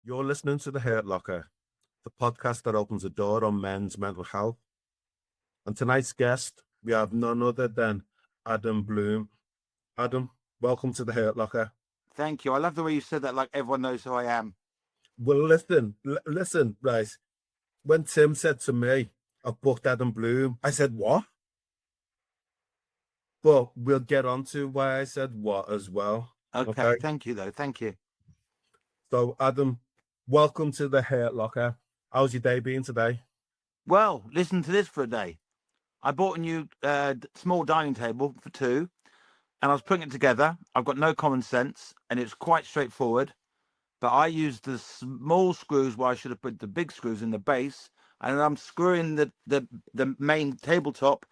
You're listening to The Hurt Locker, the podcast that opens a door on men's mental health. And tonight's guest, we have none other than Adam Bloom. Adam, welcome to The Hurt Locker. Thank you. I love the way you said that, like everyone knows who I am. Well, listen, right. When Tim said to me, I've booked Adam Bloom, I said, what? But we'll get on to why I said what as well. Okay. Thank you, though. Thank you. So, Adam, welcome to The Hurt Locker. How's your day been today? Well, listen to this for a day. I bought a new small dining table for two, and I was putting it together. I've got no common sense, and it's quite straightforward. But I used the small screws where I should have put the big screws in the base, and I'm screwing the main tabletop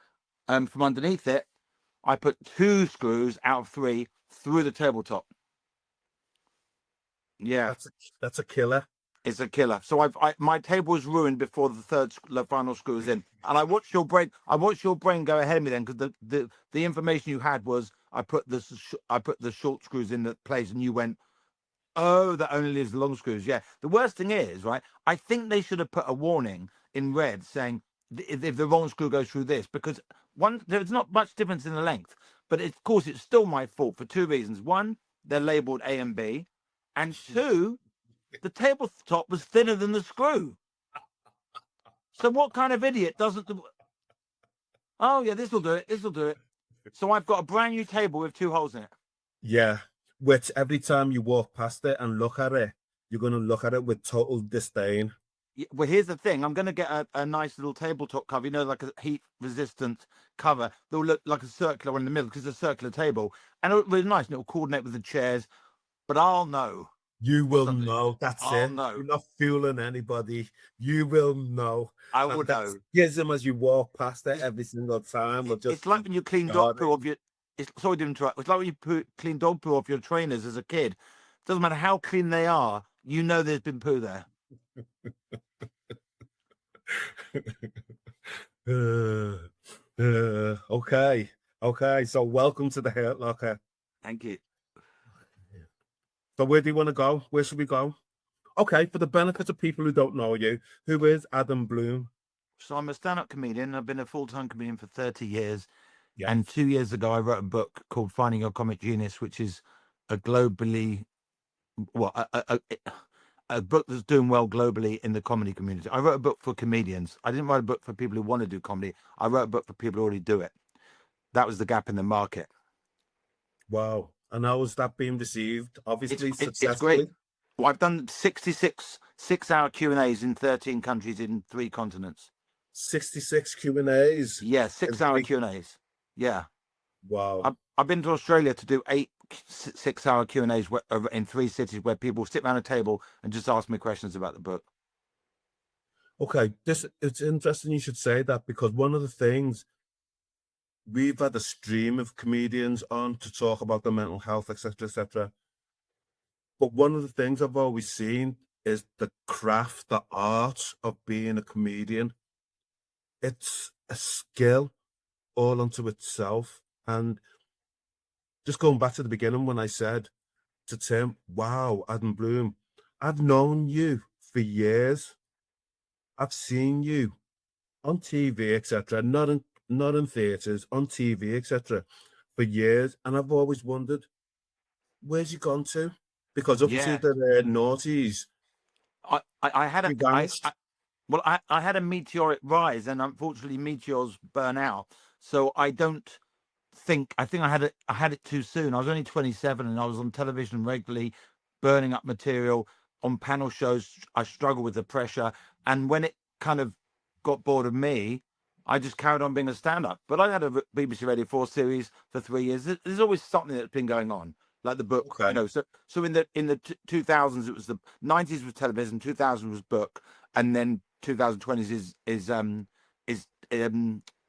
from underneath it. I put two screws out of three through the tabletop. Yeah, That's a killer. it's a killer. So my table was ruined before the final screw was in, and I watched your brain. I watched your brain go ahead of me then, because the information you had was I put the short screws in the place, and you went, oh, that only leaves the long screws. Yeah. The worst thing is, right, I think they should have put a warning in red saying if the wrong screw goes through this, because one, there's not much difference in the length, but of course it's still my fault for two reasons. One, they're labeled A and B, and two, the tabletop was thinner than the screw. So what kind of idiot doesn't do... Oh yeah, this will do it. So I've got a brand new table with two holes in it. Yeah, which every time you walk past it and look at it, you're going to look at it with total disdain. Yeah, well, here's the thing. I'm going to get a nice little tabletop cover, like a heat-resistant cover that will look like a circular one in the middle, because it's a circular table. And it'll be nice, and it'll coordinate with the chairs. But I'll know. You will know. That's I'll it. know. You're not fooling anybody. You will know. I will know. Schism as you walk past it every single time. It's like when you clean dog poo off your... Sorry to interrupt. It's like when you clean dog poo off your trainers as a kid. Doesn't matter how clean they are, you know there's been poo there. Okay. So welcome to the Hurt Locker. Thank you. So where do you want to go? Where should we go? Okay, for the benefit of people who don't know you, who is Adam Bloom? So I'm a stand-up comedian. I've been a full-time comedian for 30 years. Yeah. And 2 years ago, I wrote a book called Finding Your Comic Genius, which is a globally... Well, a book that's doing well globally in the comedy community. I wrote a book for comedians. I didn't write a book for people who want to do comedy. I wrote a book for people who already do it. That was the gap in the market. Wow. And how was that being received? Obviously, it's great. Well, I've done 66 6-hour Q&As in 13 countries in 3 continents. 66 Q&As? Yeah, 6-hour Q&As. Yeah. Wow. I've been to Australia to do 8 6-hour Q&As in 3 cities where people sit around a table and just ask me questions about the book. Okay, it's interesting you should say that, because one of the things, we've had a stream of comedians on to talk about the mental health, etc., etc. But one of the things I've always seen is the craft, the art of being a comedian. It's a skill all unto itself. And just going back to the beginning when I said to Tim, wow, Adam Bloom, I've known you for years. I've seen you on TV, etc., not in theatres, on TV, etc., for years, and I've always wondered, where's he gone to? Because obviously the naughties. I had a meteoric rise, and unfortunately meteors burn out. So I think I had it too soon. I was only 27, and I was on television regularly, burning up material on panel shows. I struggled with the pressure, and when it kind of got bored of me, I just carried on being a stand-up. But I had a BBC Radio 4 series for 3 years. There's always something that's been going on, like the book. Okay. So in the 2000s, it was the 90s was television, 2000 was book, and then 2020s is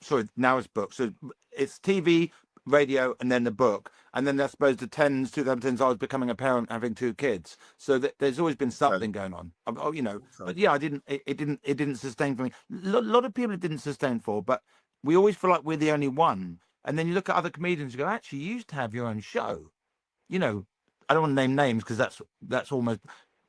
sorry, now it's book. So it's TV, radio, and then the book, and then I suppose the 2010s, I was becoming a parent, having 2 kids. So there's always been something going on. But yeah, it didn't sustain for me. A lot of people it didn't sustain for, but we always feel like we're the only one. And then you look at other comedians, you go, actually, you used to have your own show. I don't want to name names because that's almost.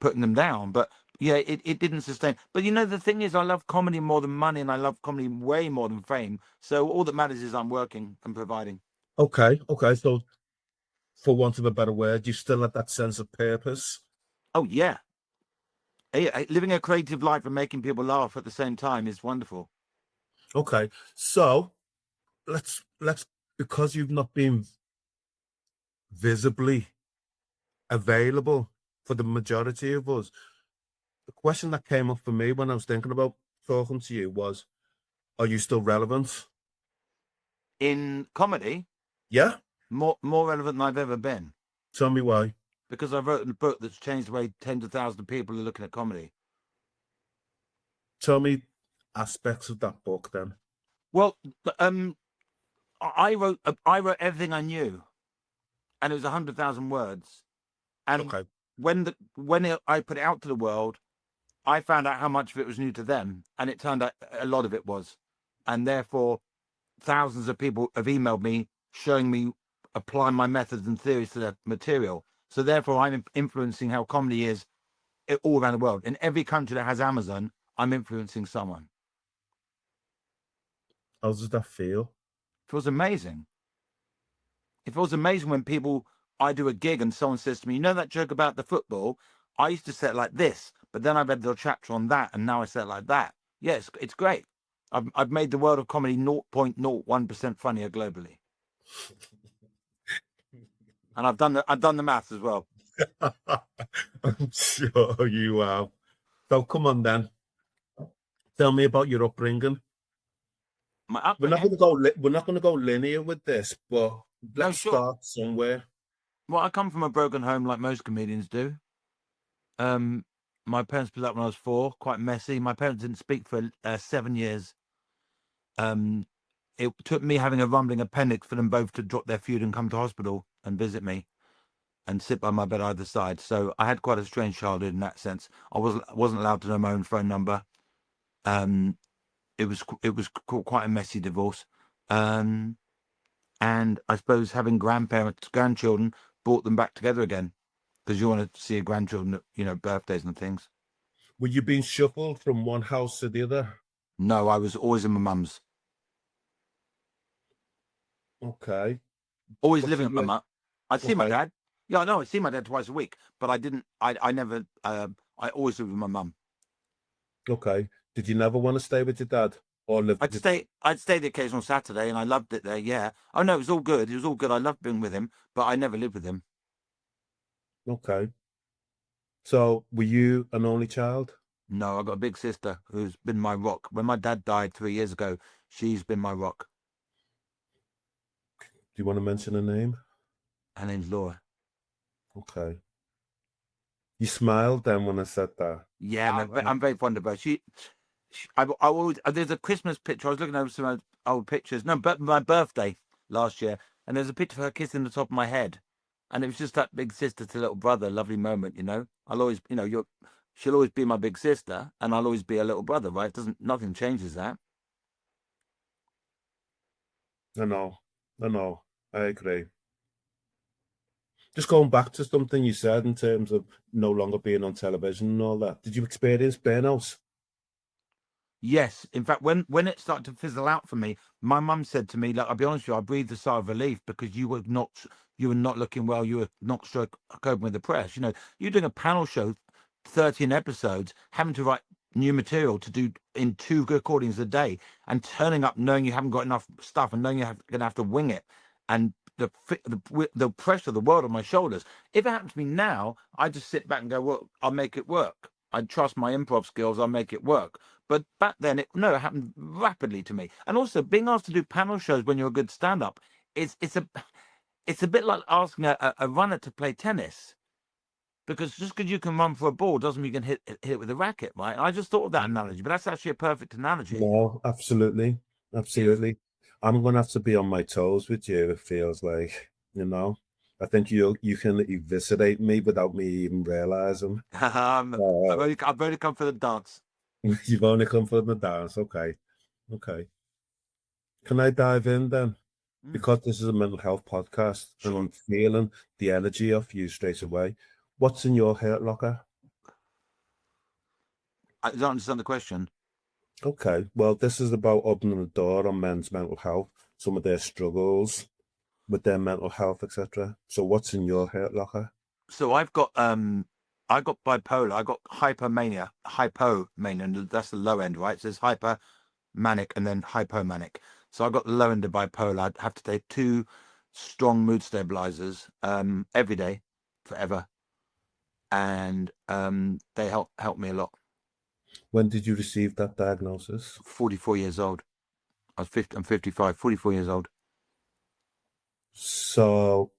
putting them down. But yeah, it didn't sustain. But you know, the thing is, I love comedy more than money, and I love comedy way more than fame. So all that matters is I'm working and providing. Okay. So, for want of a better word, you still have that sense of purpose. Oh yeah. Living a creative life and making people laugh at the same time is wonderful. Okay. So let's because you've not been visibly available for the majority of us, the question that came up for me when I was thinking about talking to you was, are you still relevant? In comedy, Yeah. more relevant than I've ever been. Tell me why. Because I wrote a book that's changed the way tens of thousands of people are looking at comedy. Tell me aspects of that book then. Well, I wrote everything I knew, and it was 100,000 words. And Okay. when I put it out to the world, I found out how much of it was new to them, and it turned out a lot of it was, and therefore thousands of people have emailed me showing me applying my methods and theories to their material. So therefore, I'm influencing how comedy is all around the world. In every country that has Amazon, I'm influencing someone. How does that feel? It feels amazing. It feels amazing when I do a gig and someone says to me, you know that joke about the football? I used to say it like this, but then I read the chapter on that, and now I say it like that. Yes, it's great. I've made the world of comedy 0.01% funnier globally. And I've done the maths as well. I'm sure you have. So come on then. Tell me about your upbringing. We're not going to go. We're not going to go linear with this, but let's start somewhere. Well, I come from a broken home, like most comedians do. My parents split up when I was 4, quite messy. My parents didn't speak for 7 years. It took me having a rumbling appendix for them both to drop their feud and come to hospital and visit me and sit by my bed either side. So I had quite a strange childhood in that sense. I wasn't allowed to know my own phone number. It was quite a messy divorce. And I suppose having grandchildren brought them back together again, because you want to see your grandchildren at, birthdays and things. Were you being shuffled from one house to the other? No, I was always in my mum's. Okay. Always living at my mum. I'd see my Okay. dad. Yeah, no, I'd see my dad twice a week, but I never, I always lived with my mum. Okay. Did you never want to stay with your dad or live? I'd stay the occasional Saturday, and I loved it there. Yeah. Oh no, it was all good. It was all good. I loved being with him, but I never lived with him. Okay. So were you an only child? No, I got a big sister who's been my rock. When my dad died 3 years ago, she's been my rock. Do you want to mention her name? Her name's Laura. Okay. You smiled then when I said that. Yeah, I'm very fond of her. I always, there's a Christmas picture. I was looking over some old pictures. No, but my birthday last year, and there's a picture of her kissing the top of my head, and it was just that big sister to little brother, lovely moment. I'll always, she'll always be my big sister, and I'll always be a little brother, right? Nothing changes that. I know. I agree. Just going back to something you said in terms of no longer being on television and all that. Did you experience burnout? Yes, in fact, when it started to fizzle out for me, my mum said to me, "Like, I'll be honest with you, I breathed a sigh of relief because you were not looking well. You were not coping with the press. You're doing a panel show, 13 episodes, having to write new material to do in 2 recordings a day, and turning up knowing you haven't got enough stuff and knowing you're going to have to wing it, and the pressure of the world on my shoulders. If it happened to me now, I just sit back and go, well, I'll make it work. I trust my improv skills. I'll make it work." But back then, it happened rapidly to me. And also, being asked to do panel shows when you're a good stand-up, it's a bit like asking a runner to play tennis, because just because you can run for a ball doesn't mean you can hit it with a racket, right? And I just thought of that analogy, but that's actually a perfect analogy. No, absolutely. I'm going to have to be on my toes with you, it feels like, I think you can eviscerate me without me even realizing. I've only come for the dance. You've only come for the dance. Okay. Can I dive in then? Because this is a mental health podcast, and I'm feeling the energy of you straight away. What's in your hurt locker? I don't understand the question. Okay, well, this is about opening the door on men's mental health, some of their struggles with their mental health, etc. So what's in your head locker? So I got bipolar, I got hypomania, and that's the low end, right? So there's hyper manic and then hypomanic. So I got the low end of bipolar. I'd have to take 2 strong mood stabilizers every day, forever, and they help me a lot. When did you receive that diagnosis? 44 years old. I'm 55, 44 years old. So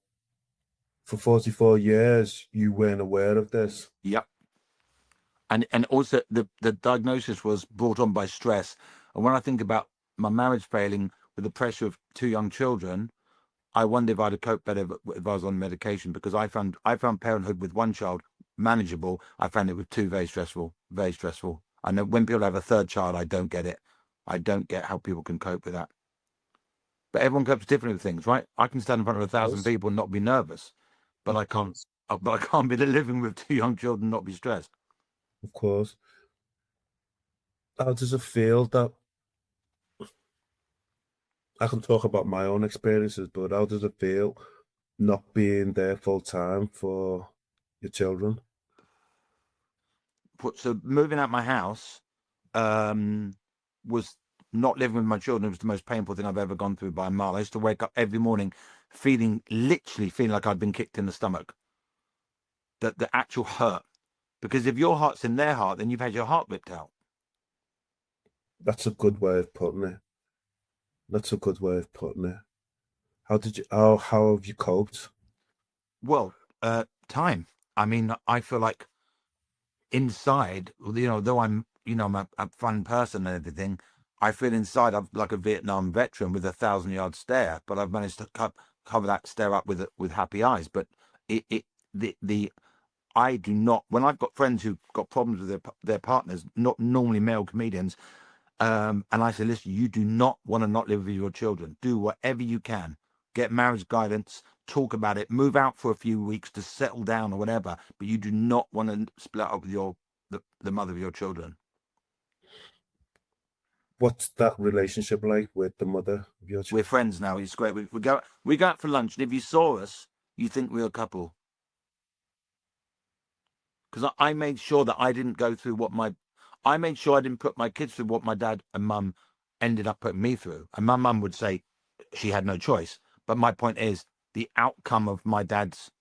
for 44 years, you weren't aware of this. Yep. And also the diagnosis was brought on by stress. And when I think about my marriage failing with the pressure of 2 young children, I wonder if I'd have coped better if I was on medication, because I found parenthood with 1 child manageable. I found it with 2 very stressful, very stressful. I know when people have a 3rd child, I don't get it. I don't get how people can cope with that. But everyone copes differently with things, right? I can stand in front of 1,000 Course. people and not be nervous, but I can't. But I can't be living with 2 young children and not be stressed. Of course. How does it feel that I can talk about my own experiences, but how does it feel not being there full time for your children? So moving out my house was not living with my children. It was the most painful thing I've ever gone through by a mile. I used to wake up every morning literally feeling like I'd been kicked in the stomach. The actual hurt. Because if your heart's in their heart, then you've had your heart ripped out. That's a good way of putting it. That's a good way of putting it. How have you coped? Well, time. I mean, I feel like inside, though I'm a fun person and everything, I feel inside I'm like a Vietnam veteran with a 1,000-yard stare, but I've managed to cover that stare up with happy eyes. But I do not. When I've got friends who've got problems with their partners, not normally male comedians, and I say, listen, you do not want to not live with your children. Do whatever you can. Get marriage guidance, talk about it, move out for a few weeks to settle down or whatever. But you do not want to split up with the mother of your children. What's that relationship like with the mother of your We're children? friends now. It's great. We go out for lunch, and if you saw us, you think we're a couple. Because I made sure that I didn't go through I made sure I didn't put my kids through what my dad and mum ended up putting me through. And my mum would say she had no choice. But my point is, the outcome of my parents'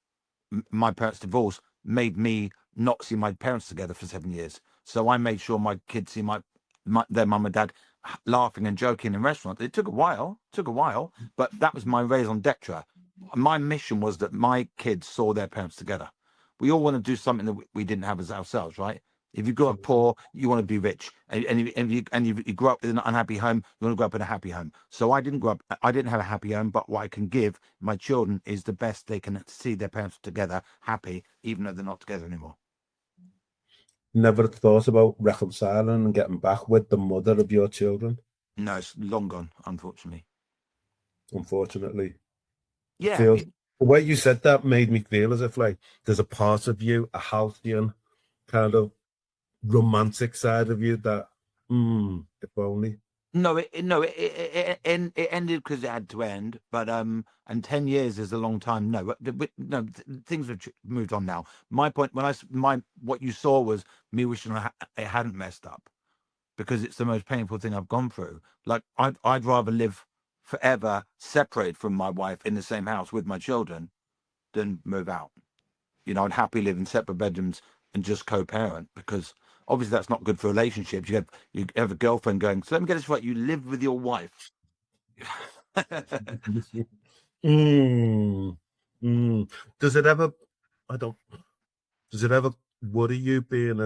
divorce made me not see my parents together for 7 years. So I made sure my kids see their mum and dad laughing and joking in restaurants. It took a while, but that was my raison d'etre. My mission was that my kids saw their parents together. We all want to do something that we didn't have as ourselves, right? If you grew up poor, you want to be rich, and you grew up in an unhappy home, you want to grow up in a happy home. So I didn't have a happy home, but what I can give my children is the best they can see their parents together, happy, even though they're not together anymore. Never thought about reconciling and getting back with the mother of your children? No, it's long gone, unfortunately. Unfortunately. Yeah, Feels the way you said that made me feel as if like there's a part of you, a halcyon kind of romantic side of you that if only. no, it ended because it had to end. But and 10 years is a long time. No, no, things have moved on now. My point, what you saw was me wishing it hadn't messed up, because it's the most painful thing I've gone through. Like I'd rather live forever separated from my wife in the same house with my children than move out. I'd happily live in separate bedrooms and just co-parent, because obviously that's not good for relationships. You have a girlfriend going, so let me get this right, you live with your wife. mm, Does it ever I don't does it ever worry you being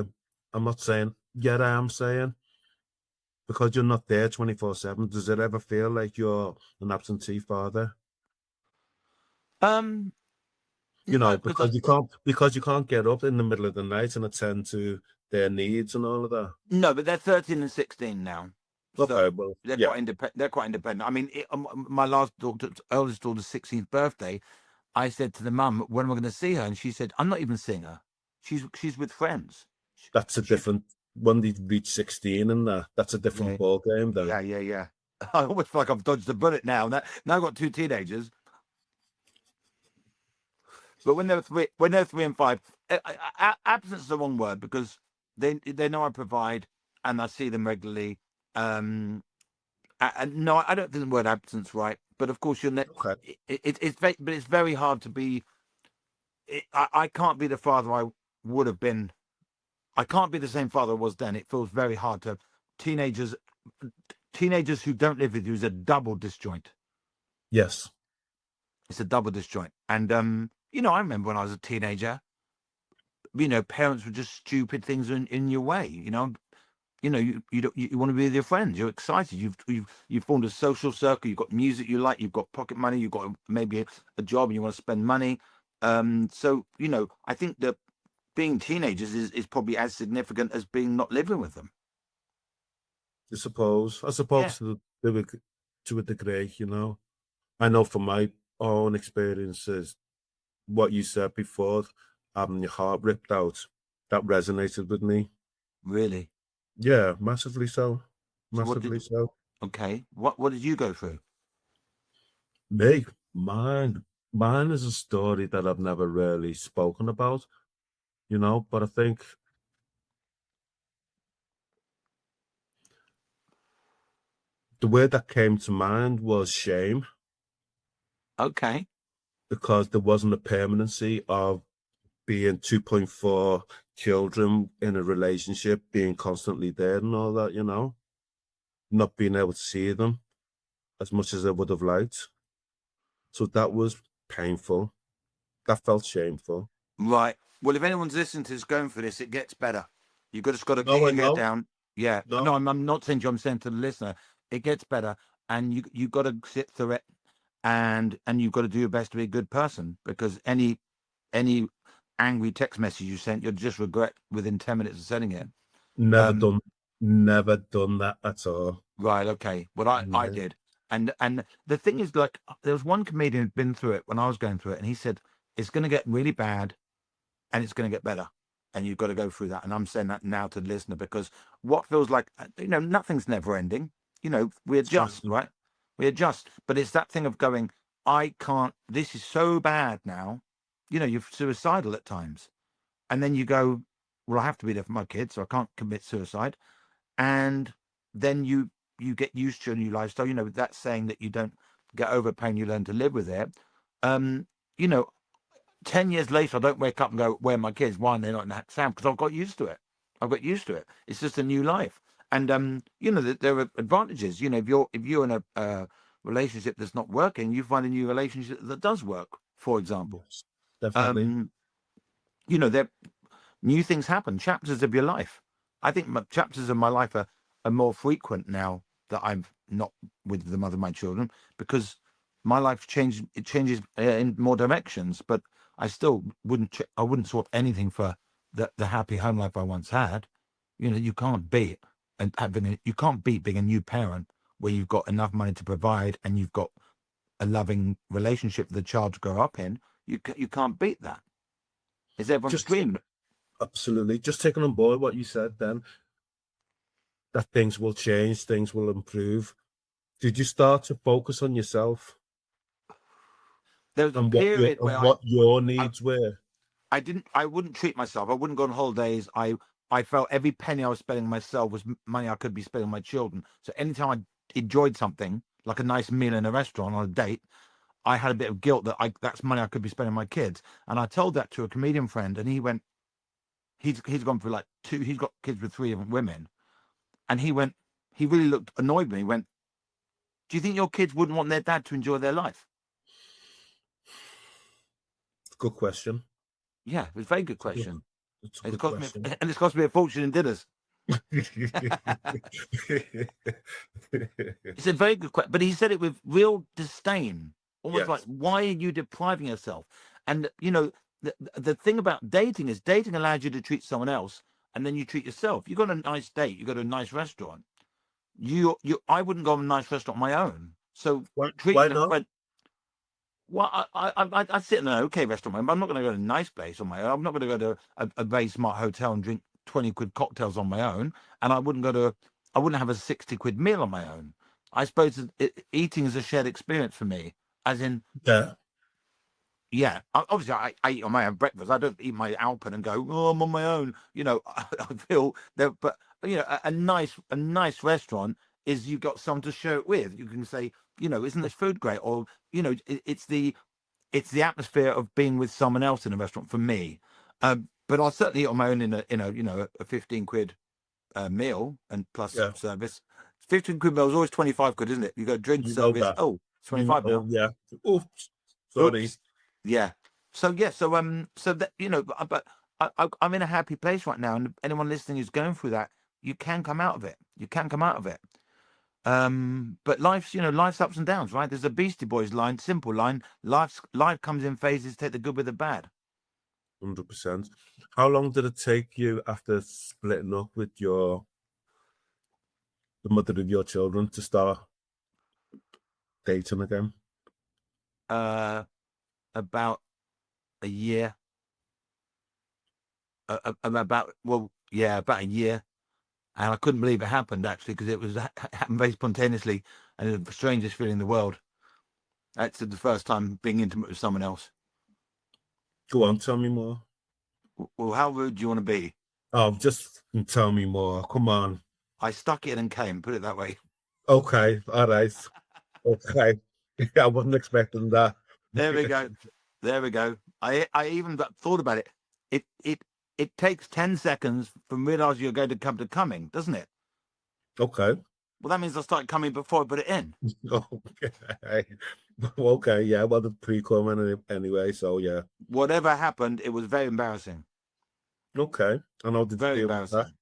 I'm not saying yet I am saying because you're not there 24/7, does it ever feel like you're an absentee father? No, because Because you can't get up in the middle of the night and attend to their needs and all of that. no, but they're 13 and 16 now, so Okay, well, they're yeah, quite independent. They're quite independent. I mean, my eldest daughter's 16th birthday, I said to the mum, when am I going to see her? And she said, I'm not even seeing her. She's with friends. that's a She's different. when they reach 16 and that's a different Yeah, ball game then. yeah. I almost feel like I've dodged a bullet now. Now I've got two teenagers, but when they're three and five, absence is the wrong word because they know I provide and I see them regularly. And no, I don't think the word absence right, but of course Okay. it's very hard to be. I can't be the father I would have been. I can't be the same father I was then. It feels very hard to teenagers. Teenagers who don't live with you is a double disjoint. Yes. It's a double disjoint. And I remember when I was a teenager, parents were just stupid things in your way. You want to be with your friends. You're excited. You've formed a social circle. You've got music you like. You've got pocket money. You've got maybe a job, and you want to spend money. So I think that being teenagers is probably as significant as being not living with them. I suppose Yeah, to a degree, I know from my own experiences, what you said before, having your heart ripped out, that resonated with me. really. Yeah, massively so. So what did? Massively so. Okay, what did you go through? Me, mine is a story that I've never really spoken about, but I think the word that came to mind was shame, Okay, because there wasn't a permanency of being 2.4 children in a relationship, being constantly there and all that, not being able to see them as much as I would have liked. So that was painful. That felt shameful. right. Well, if anyone's listening to this going for this, it gets better. Just got to get No, I your head know. down. Yeah, No, no, I'm not saying to you. I'm saying to the listener, it gets better, and you got to sit through it, and you've got to do your best to be a good person because any angry text message you sent, you'll just regret within 10 minutes of sending it. never Um, done, never done that at all. right, okay. Well, I Yeah. did, and the thing is, like, there was one comedian who'd been through it when I was going through it, and he said it's going to get really bad, and it's going to get better, and you've got to go through that. And I'm saying that now to the listener because what feels like nothing's never ending. We That's right. adjust, right? We adjust, but it's that thing of going, I can't. This is so bad now. You're suicidal at times. And then you go, well, I have to be there for my kids, so I can't commit suicide. And then you get used to a new lifestyle. That saying that you don't get over pain, you learn to live with it. Um, you know, 10 years later, I don't wake up and go, where are my kids? Why are they not in that sound? Because I've got used to it. I've got used to it. It's just a new life. And there are advantages. If you're in a relationship that's not working, you find a new relationship that does work, for example. Yes, definitely. Um, there new things happen, chapters of your life. I think chapters of my life are more frequent now that I'm not with the mother of my children because my life changed. It changes in more directions, but I still I wouldn't swap anything for the happy home life I once had. You can't beat you can't beat being a new parent where you've got enough money to provide and you've got a loving relationship for the child to grow up in. You can't beat that. It's everyone's Just dream. absolutely. Just taking on board what you said then, that things will change, things will improve. Did you start to focus on yourself There was a and period where what your I needs were? I wouldn't treat myself. I wouldn't go on holidays. I felt every penny I was spending on myself was money I could be spending on my children. So anytime I enjoyed something, like a nice meal in a restaurant on a date, I had a bit of guilt that that's money I could be spending on my kids. And I told that to a comedian friend, and he went, he's gone through like he's got kids with 3 different women, and he really looked annoyed me. He went, "Do you think your kids wouldn't want their dad to enjoy their life?" Good question. Yeah, it was a very good It's a good, question. it's a It's good cost me, question. and it's cost me a fortune in dinners. It's a very good question, but he said it with real disdain, almost like, Yes. "Why are you depriving yourself?" And the thing about dating is dating allows you to treat someone else, and then you treat yourself. You got a nice date, you go to a nice restaurant. I wouldn't go on a nice restaurant on my own. So Why treating a not? friend. Well, I sit in an okay restaurant. I'm not going to go to a nice place on my own. I'm not going to go to a very smart hotel and drink 20 quid cocktails on my own, and I wouldn't have a 60 quid meal on my own. I suppose eating is a shared experience for me, as in, Yeah. yeah, obviously I eat on my own breakfast. I don't eat my Alpen and go, oh, I'm on my own. You know, I feel that, but you know, a nice restaurant is you got someone to share it with. You can say, you know, isn't this food great? Or, you know, it's the atmosphere of being with someone else in a restaurant for me. But I'll certainly eat on my own in a 15 quid meal and plus Yeah. service. 15 quid meal is always 25 quid, isn't it? You go drink You know service. that. Oh, it's You know, 25 now. yeah. Oops. Sorry. Oops. Yeah. So so that, you know, but I'm in a happy place right now, and anyone listening who's going through that, you can come out of it. You can come out of it. But life's ups and downs, right? There's a Beastie Boys line, simple line. Life comes in phases. Take the good with the bad. 100%. How long did it take you after splitting up with the mother of your children to start dating again? About a year. About a year. And I couldn't believe it happened, actually, because it happened very spontaneously, and it was the strangest feeling in the world. That's the first time being intimate with someone else. Go on, tell me more. Well, how rude do you want to be? Oh, just tell me more. Come on. I stuck it and came, put it that way. Okay, all right. Okay. Yeah, I wasn't expecting that. There we go. There we go. I even thought about it. It takes 10 seconds from realizing you're going to come to coming, doesn't it? Okay. Well, that means I started coming before I put it in. Okay. Okay, yeah, well, the pre-com anyway, so yeah. Whatever happened, it was very embarrassing. Okay. And how did you Very deal with that? embarrassing.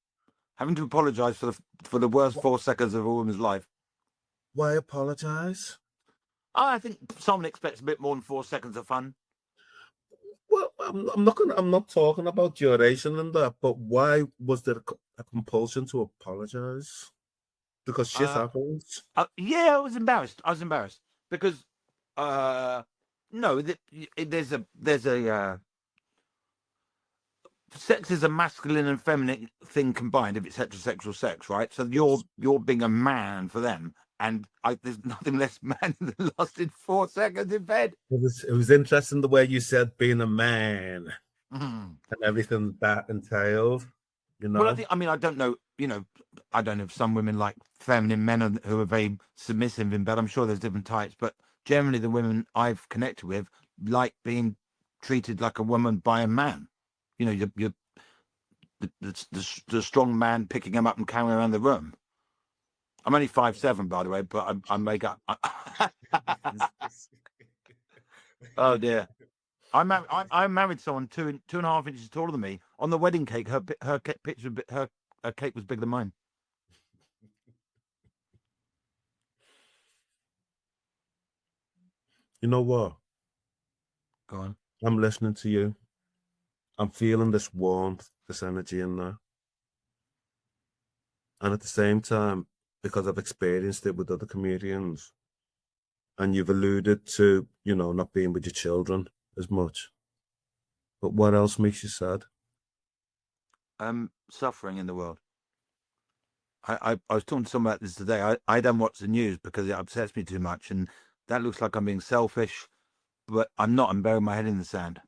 Having to apologize for the worst 4 seconds of a woman's life. Why apologize? I think someone expects a bit more than 4 seconds of fun. Well, I'm not talking about duration and that, but why was there a compulsion to apologize? Because shit happens. Yeah, I was embarrassed. Because no, there's a sex is a masculine and feminine thing combined if it's heterosexual sex, right? So you're being a man for them, and there's nothing less man than lasted 4 seconds in bed. It was interesting the way you said being a man Mhm. and everything that entailed, you Well, know? I don't know, I don't know if some women like feminine men who are very submissive in bed. I'm sure there's different types, but generally the women I've connected with like being treated like a woman by a man. You know, you're the strong man picking them up and carrying around the room. I'm only 5'7", by the way, but I make up. Oh dear. I married someone 2.5 inches taller than me. On the wedding cake, her picture, her cake was bigger than mine. You know what? Go on. I'm listening to you. I'm feeling this warmth, this energy in there. And at the same time, because I've experienced it with other comedians, and you've alluded to, not being with your children as much. But what else makes you sad? Suffering in the world. I was talking to someone about this today. I don't watch the news because it upsets me too much, and that looks like I'm being selfish, but I'm not. I'm burying my head in the sand.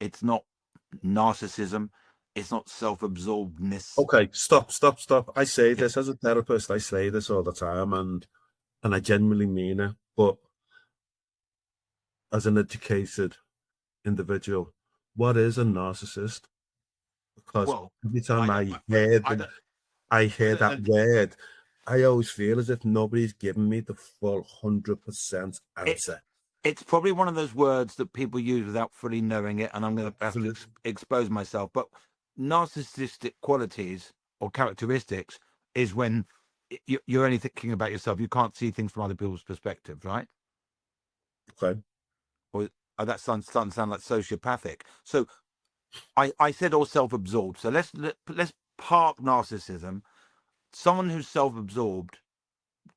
It's not narcissism. It's not self-absorbedness. Okay, stop. I say this as a therapist. I say this all the time, and I genuinely mean it. But as an educated individual, what is a narcissist? Because Well, every time I don't. I hear The, that word, I always feel as if nobody's giving me the full 100% it, answer. it's probably one of those words that people use without fully knowing it, and I'm going to have to Absolutely. expose myself. But narcissistic qualities or characteristics is when you're only thinking about yourself. You can't see things from other people's perspective, right? Okay. Or that starting to sound like sociopathic. So I said all self-absorbed. So let's park narcissism. Someone who's self-absorbed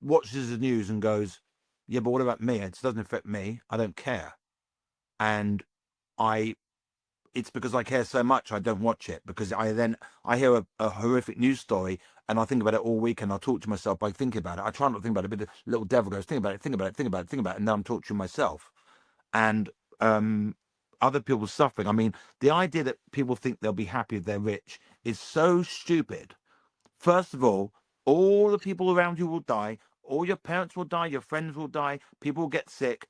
watches the news and goes, yeah, but what about me? It doesn't affect me. I don't care. And I it's because I care so much I don't watch it, because I hear a horrific news story and I think about it all week, and I talk to myself by thinking about it. I try not to think about it, but the little devil goes, think about it, think about it, think about it, think about it, and then I'm torturing myself. And other people suffering. I mean, the idea that people think they'll be happy if they're rich is so stupid. First of all the people around you will die, all your parents will die, your friends will die, people will get sick,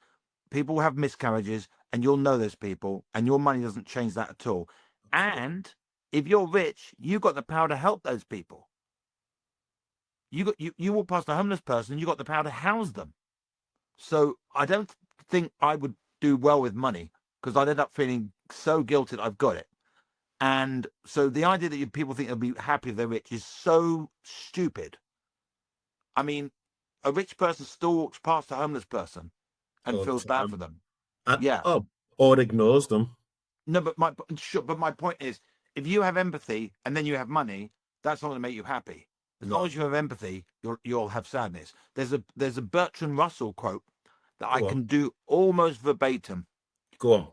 people will have miscarriages, and you'll know those people, and your money doesn't change that at all. And if you're rich, you've got the power to help those people. You walk past a homeless person, you've got the power to house them. So I don't think I would do well with money, because I'd end up feeling so guilty that I've got it. And so the idea that people think they'll be happy if they're rich is so stupid. I mean, a rich person still walks past a homeless person and all feels the bad time. for them. And, Yeah. or ignores them. No, but my point is, if you have empathy and then you have money, that's not going to make you happy. As long as you have empathy, you'll have sadness. There's a Bertrand Russell quote that I can do almost verbatim. Go on.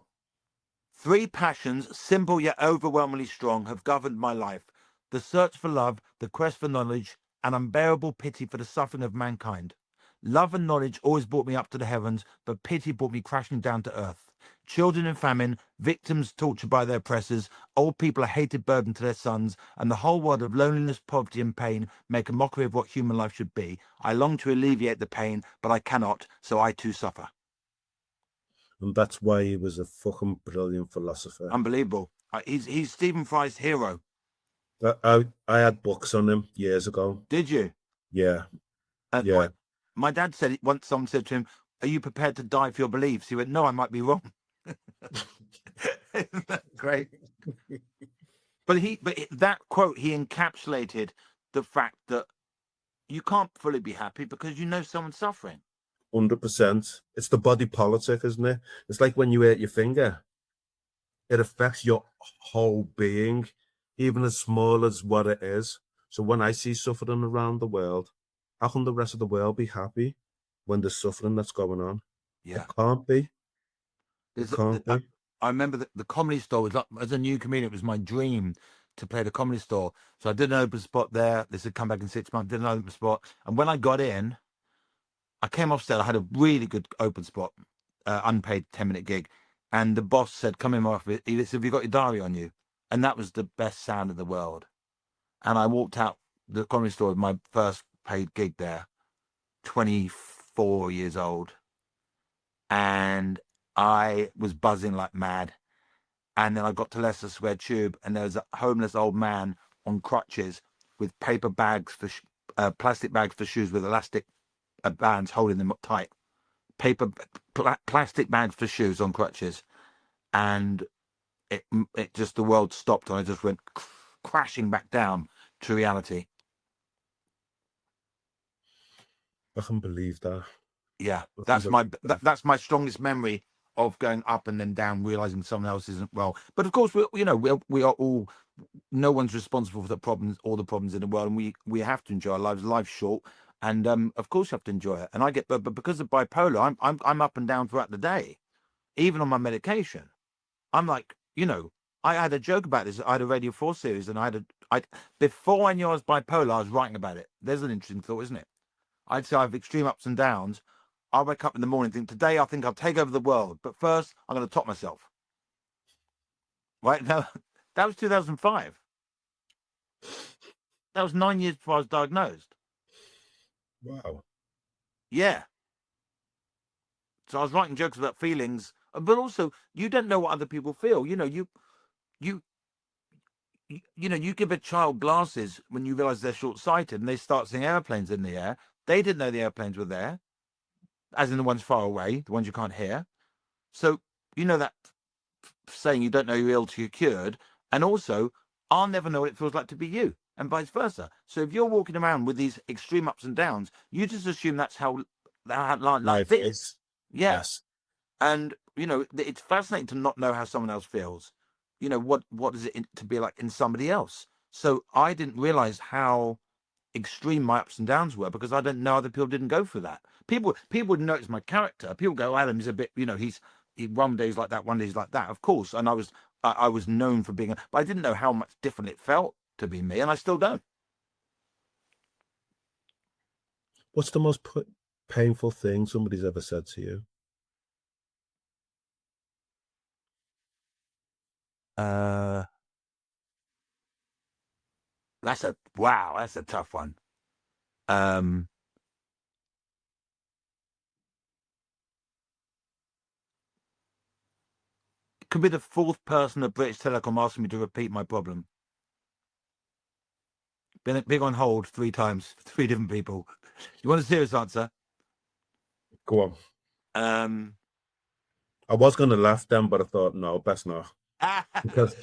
3 passions, simple yet overwhelmingly strong, have governed my life: the search for love, the quest for knowledge, and unbearable pity for the suffering of mankind. Love and knowledge always brought me up to the heavens, but pity brought me crashing down to earth. Children in famine, victims tortured by their oppressors, old people a hated burden to their sons, and the whole world of loneliness, poverty, and pain make a mockery of what human life should be. I long to alleviate the pain, but I cannot, so I too suffer. And that's why he was a fucking brilliant philosopher. Unbelievable. He's Stephen Fry's hero. I had books on him years ago. Did you? Yeah. Yeah. My dad said once someone said to him, "Are you prepared to die for your beliefs?" He went, "No, I might be wrong." Isn't that great? But that quote, he encapsulated the fact that you can't fully be happy because you know someone's suffering. 100%. It's the body politic, isn't it? It's like when you hurt your finger. It affects your whole being, even as small as what it is. So when I see suffering around the world, how can the rest of the world be happy when there's suffering that's going on? Yeah. It can't be. It can't be. I remember that the Comedy Store was, as a new comedian, it was my dream to play the Comedy Store. So I did an open spot there. They said, come back in 6 months, did an open spot. And when I got in, I came off set. I had a really good open spot, unpaid 10-minute gig. And the boss said, come in my office. He said, have you got your diary on you? And that was the best sound in the world. And I walked out the Comedy Store with my first paid gig there, 24 years old. And I was buzzing like mad. And then I got to Leicester Square Tube, and there was a homeless old man on crutches with paper bags for plastic bags for shoes with elastic bands holding them up tight. Plastic bags for shoes on crutches, and it just, the world stopped, and I just went crashing back down to reality. I can believe that. Yeah, that's my strongest memory of going up and then down, realizing someone else isn't well. But of course, we are all, no one's responsible for the problems, all the problems in the world, and we have to enjoy our lives. Life's short, and of course you have to enjoy it. And I get, but because of bipolar, I'm up and down throughout the day, even on my medication. I'm like, I had a joke about this. I had a Radio 4 series, and before I knew I was bipolar, I was writing about it. There's an interesting thought, isn't it? I'd say I have extreme ups and downs. I wake up in the morning and think, today I think I'll take over the world, but first I'm going to top myself. Right now, that was 2005. That was 9 years before I was diagnosed. Wow. Yeah. So I was writing jokes about feelings, but also you don't know what other people feel. You give a child glasses when you realize they're short-sighted, and they start seeing airplanes in the air. They didn't know the airplanes were there, as in the ones far away, the ones you can't hear. So, that saying, you don't know you're ill till you're cured. And also, I'll never know what it feels like to be you, and vice versa. So if you're walking around with these extreme ups and downs, you just assume that's how life is. Yeah. Yes. And, it's fascinating to not know how someone else feels. What is it to be like in somebody else? So I didn't realize how extreme my ups and downs were, because I didn't know other people didn't go through that. People would notice my character. People go, Adam is a bit, he one day he's like that, one day he's like that, of course. And I was I was known for being, but I didn't know how much different it felt to be me, and I still don't. What's the most painful thing somebody's ever said to you? That's a tough one. Could be the fourth person at British Telecom asking me to repeat my problem. Been on hold 3 times, 3 different people. You want a serious answer? Go on. I was going to laugh then, but I thought, no, best not. Because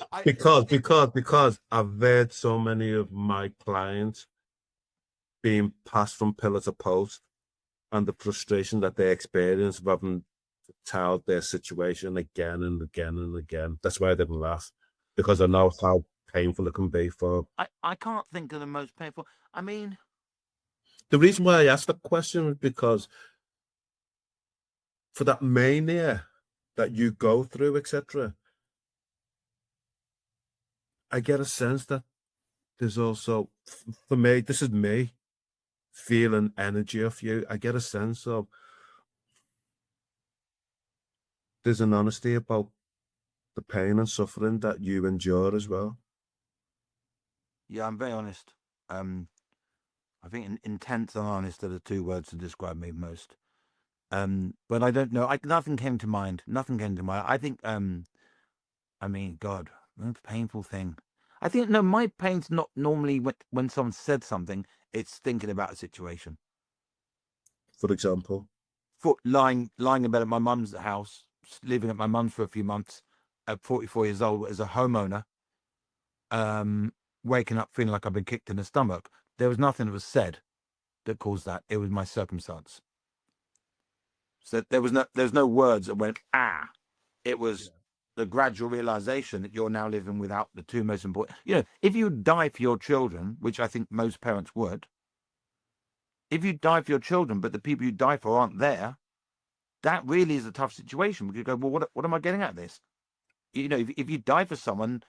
I've heard so many of my clients being passed from pillar to post, and the frustration that they experience of having to tell their situation again and again and again. That's why I didn't laugh, because I know how painful it can be for. I can't think of the most painful. I mean, the reason why I asked the question is because for that mania that you go through, etc., I get a sense that there's also, for me, this is me feeling energy of you. I get a sense of there's an honesty about the pain and suffering that you endure as well. Yeah, I'm very honest. I think intense and honest are the 2 words to describe me most. But I don't know. Nothing came to mind. Nothing came to mind. I think. I mean, God, most painful thing. I think no. My pain's not normally when someone said something. It's thinking about a situation. For example, Lying in bed at my mum's house, living at my mum's for a few months, at 44 years old as a homeowner. Waking up feeling like I've been kicked in the stomach. There was nothing that was said that caused that. It was my circumstance. So there's no words that went, ah. It was the gradual realization that you're now living without the 2 most important. If you die for your children, which I think most parents would, if you die for your children, but the people you die for aren't there, that really is a tough situation. Because you go, well, what am I getting out of this? If you die for someone,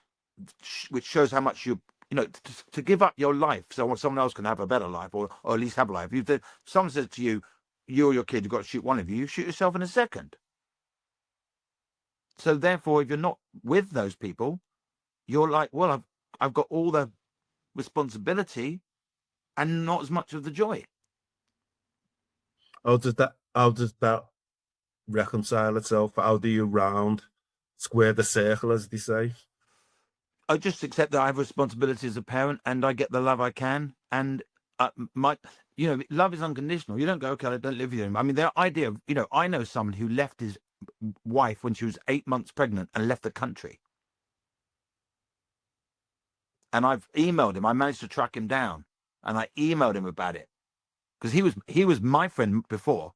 which shows how much to give up your life so someone else can have a better life, or at least have a life. If someone says to you, you or your kid, you've got to shoot one of you shoot yourself in a second. So therefore, if you're not with those people, you're like, well, I've got all the responsibility and not as much of the joy. How does that reconcile itself? How do you square the circle, as they say? I just accept that I have responsibility as a parent, and I get the love I can. And love is unconditional. You don't go, okay, I don't live with him. I mean, the idea of, I know someone who left his wife when she was 8 months pregnant and left the country. And I've emailed him. I managed to track him down, and I emailed him about it, because he was my friend before,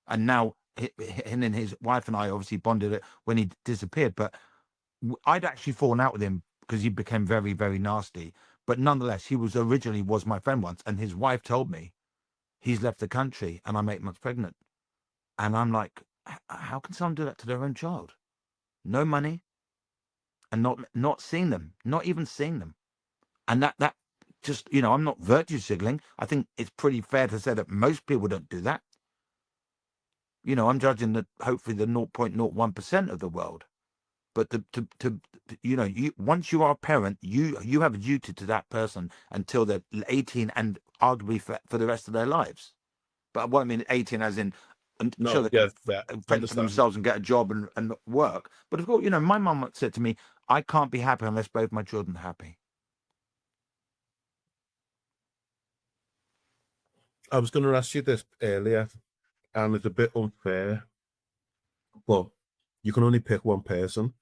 and now him and his wife and I obviously bonded it when he disappeared. But I'd actually fallen out with him because he became very, very nasty. But nonetheless, he was originally my friend once, and his wife told me he's left the country, and I'm 8 months pregnant. And I'm like, how can someone do that to their own child? No money, and not seeing them, not even seeing them. And that just, I'm not virtue signaling. I think it's pretty fair to say that most people don't do that. I'm judging that hopefully the 0.01% of the world. But once you are a parent, you have a duty to that person until they're 18, and arguably for the rest of their lives. But what I mean 18 as in until they can fend for themselves and get a job and work. But of course, my mum said to me, I can't be happy unless both my children are happy. I was going to ask you this earlier, and it's a bit unfair, but you can only pick one person.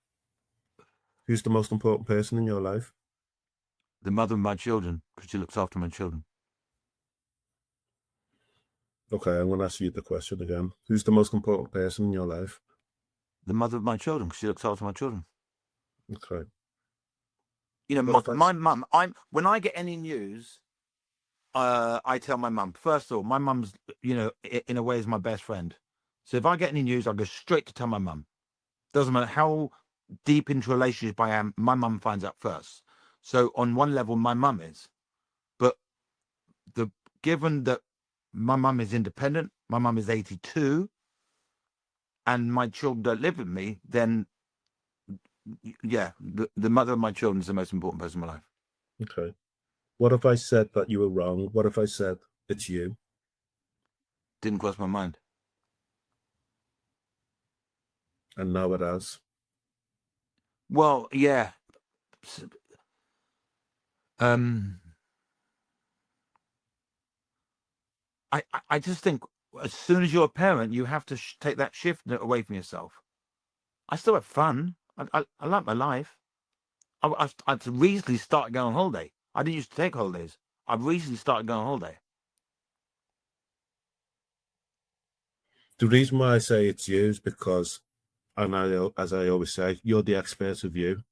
Who's the most important person in your life? The mother of my children, because she looks after my children. Okay, I'm going to ask you the question again. Who's the most important person in your life? The mother of my children, because she looks after my children. Okay. My mum, when I get any news, I tell my mum. First of all, my mum's, in a way, is my best friend. So if I get any news, I go straight to tell my mum. Doesn't matter how deep into a relationship I am, my mum finds out first. So on one level, my mum is, but given that my mum is independent, my mum is 82, and my children don't live with me, then yeah, the mother of my children is the most important person in my life. Okay. What if I said that you were wrong? What if I said it's you? Didn't cross my mind. And now it has. Well, yeah. I just think as soon as you're a parent, you have to take that shift away from yourself. I still have fun. I like my life. I've recently started going on holiday. I didn't used to take holidays. I've recently started going on holiday. The reason why I say it's you is because, as I always say, you're the expert of you.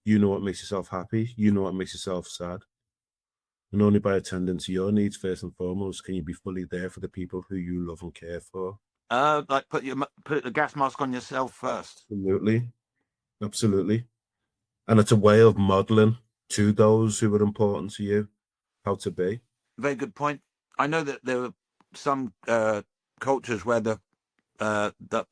You know what makes yourself happy. You know what makes yourself sad. And only by attending to your needs first and foremost can you be fully there for the people who you love and care for. Like put the gas mask on yourself first. Absolutely. Absolutely. And it's a way of modeling to those who are important to you how to be. Very good point. I know that there are some cultures where the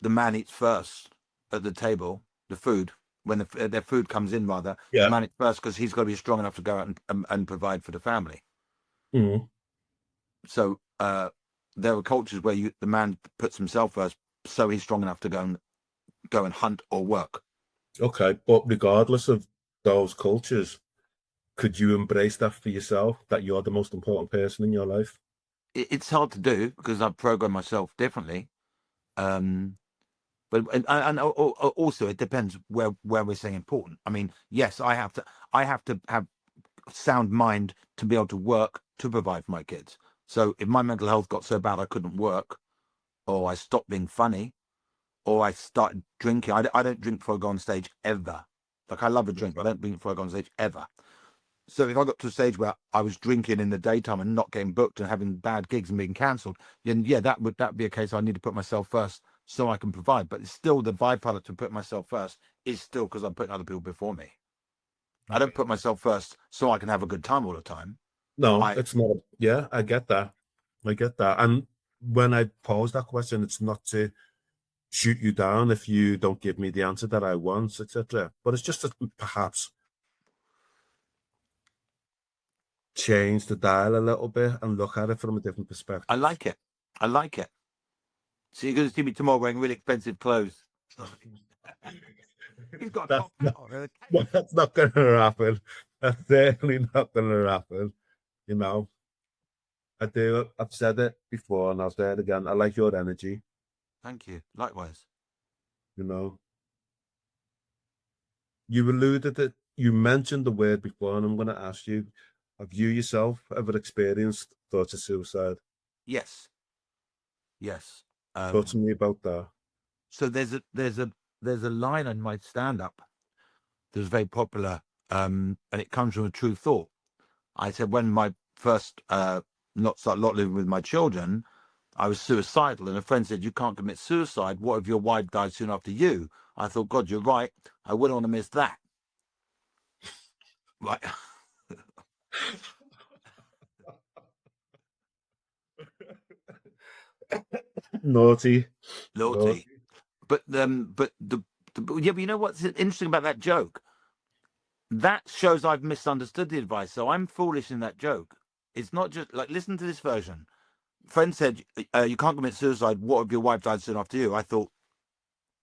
man eats first at the table, the food, when their food comes in, rather, Yeah. the man eats first because he's got to be strong enough to go out and provide for the family. Mm. So there are cultures where the man puts himself first, so he's strong enough to go and hunt or work. Okay, but regardless of those cultures, could you embrace that for yourself, that you're the most important person in your life? It's hard to do because I've programmed myself differently. But also it depends where we're saying important. I mean, yes, I have to have sound mind to be able to work to provide for my kids. So if my mental health got so bad I couldn't work, or I stopped being funny, or I started drinking, I don't drink before I go on stage ever. Like, I love a drink, but I don't drink before I go on stage ever. So if I got to a stage where I was drinking in the daytime and not getting booked and having bad gigs and being cancelled, then yeah, that would be a case I need to put myself first so I can provide. But it's still the byproduct to put myself first is still because I'm putting other people before me. I don't put myself first so I can have a good time all the time. No, it's not. Yeah, I get that. I get that. And when I pose that question, it's not to shoot you down if you don't give me the answer that I want, etc. But it's just to perhaps change the dial a little bit and look at it from a different perspective. I like it. I like it. So you're going to see me tomorrow wearing really expensive clothes. He's got a top hat on. That's not going to happen. That's certainly not going to happen. You know, I've said it before and I'll say it again. I like your energy. Thank you. Likewise. You know, you alluded it, you mentioned the word before, and I'm going to ask you, have you yourself ever experienced thoughts of suicide? Yes. Yes. Talk to me about that. So there's a line in my stand-up that was very popular, and it comes from a true thought. I said when my first not living with my children, I was suicidal, and a friend said, "You can't commit suicide. What if your wife died soon after you?" I thought, God, you're right. I wouldn't want to miss that. Right. Naughty. But yeah, but you know what's interesting about that joke? That shows I've misunderstood the advice. So I'm foolish in that joke. It's not just like, listen to this version. Friend said, you can't commit suicide. What if your wife died soon after you? I thought,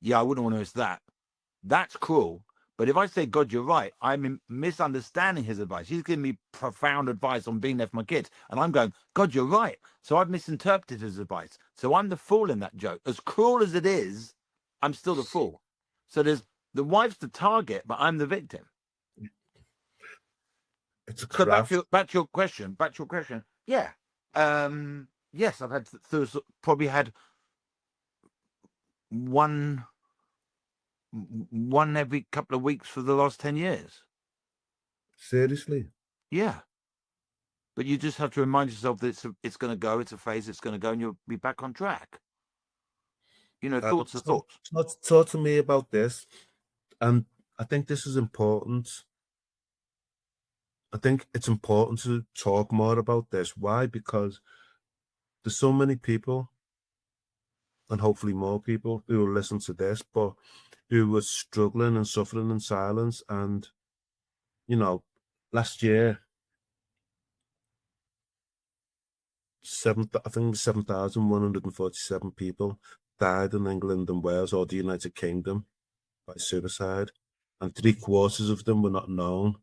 yeah, I wouldn't want to miss that. That's cruel. But if I say, God, you're right, I'm misunderstanding his advice. He's giving me profound advice on being there for my kids. And I'm going, God, you're right. So I've misinterpreted his advice. So I'm the fool in that joke. As cruel as it is, I'm still the fool. So the wife's the target, but I'm the victim. It's a craft. So back to your question. Yeah. Yes, I've had probably had one every couple of weeks for the last 10 years. Seriously? Yeah. But you just have to remind yourself that it's going to go, it's a phase, it's going to go, and you'll be back on track. You know, thoughts are thoughts. Talk to me about this. And I think this is important. I think it's important to talk more about this. Why? Because there's so many people, and hopefully more people, who will listen to this, but who were struggling and suffering in silence. And, you know, last year, I think it was 7,147 people died in England and Wales or the United Kingdom by suicide, and 3/4 of them were not known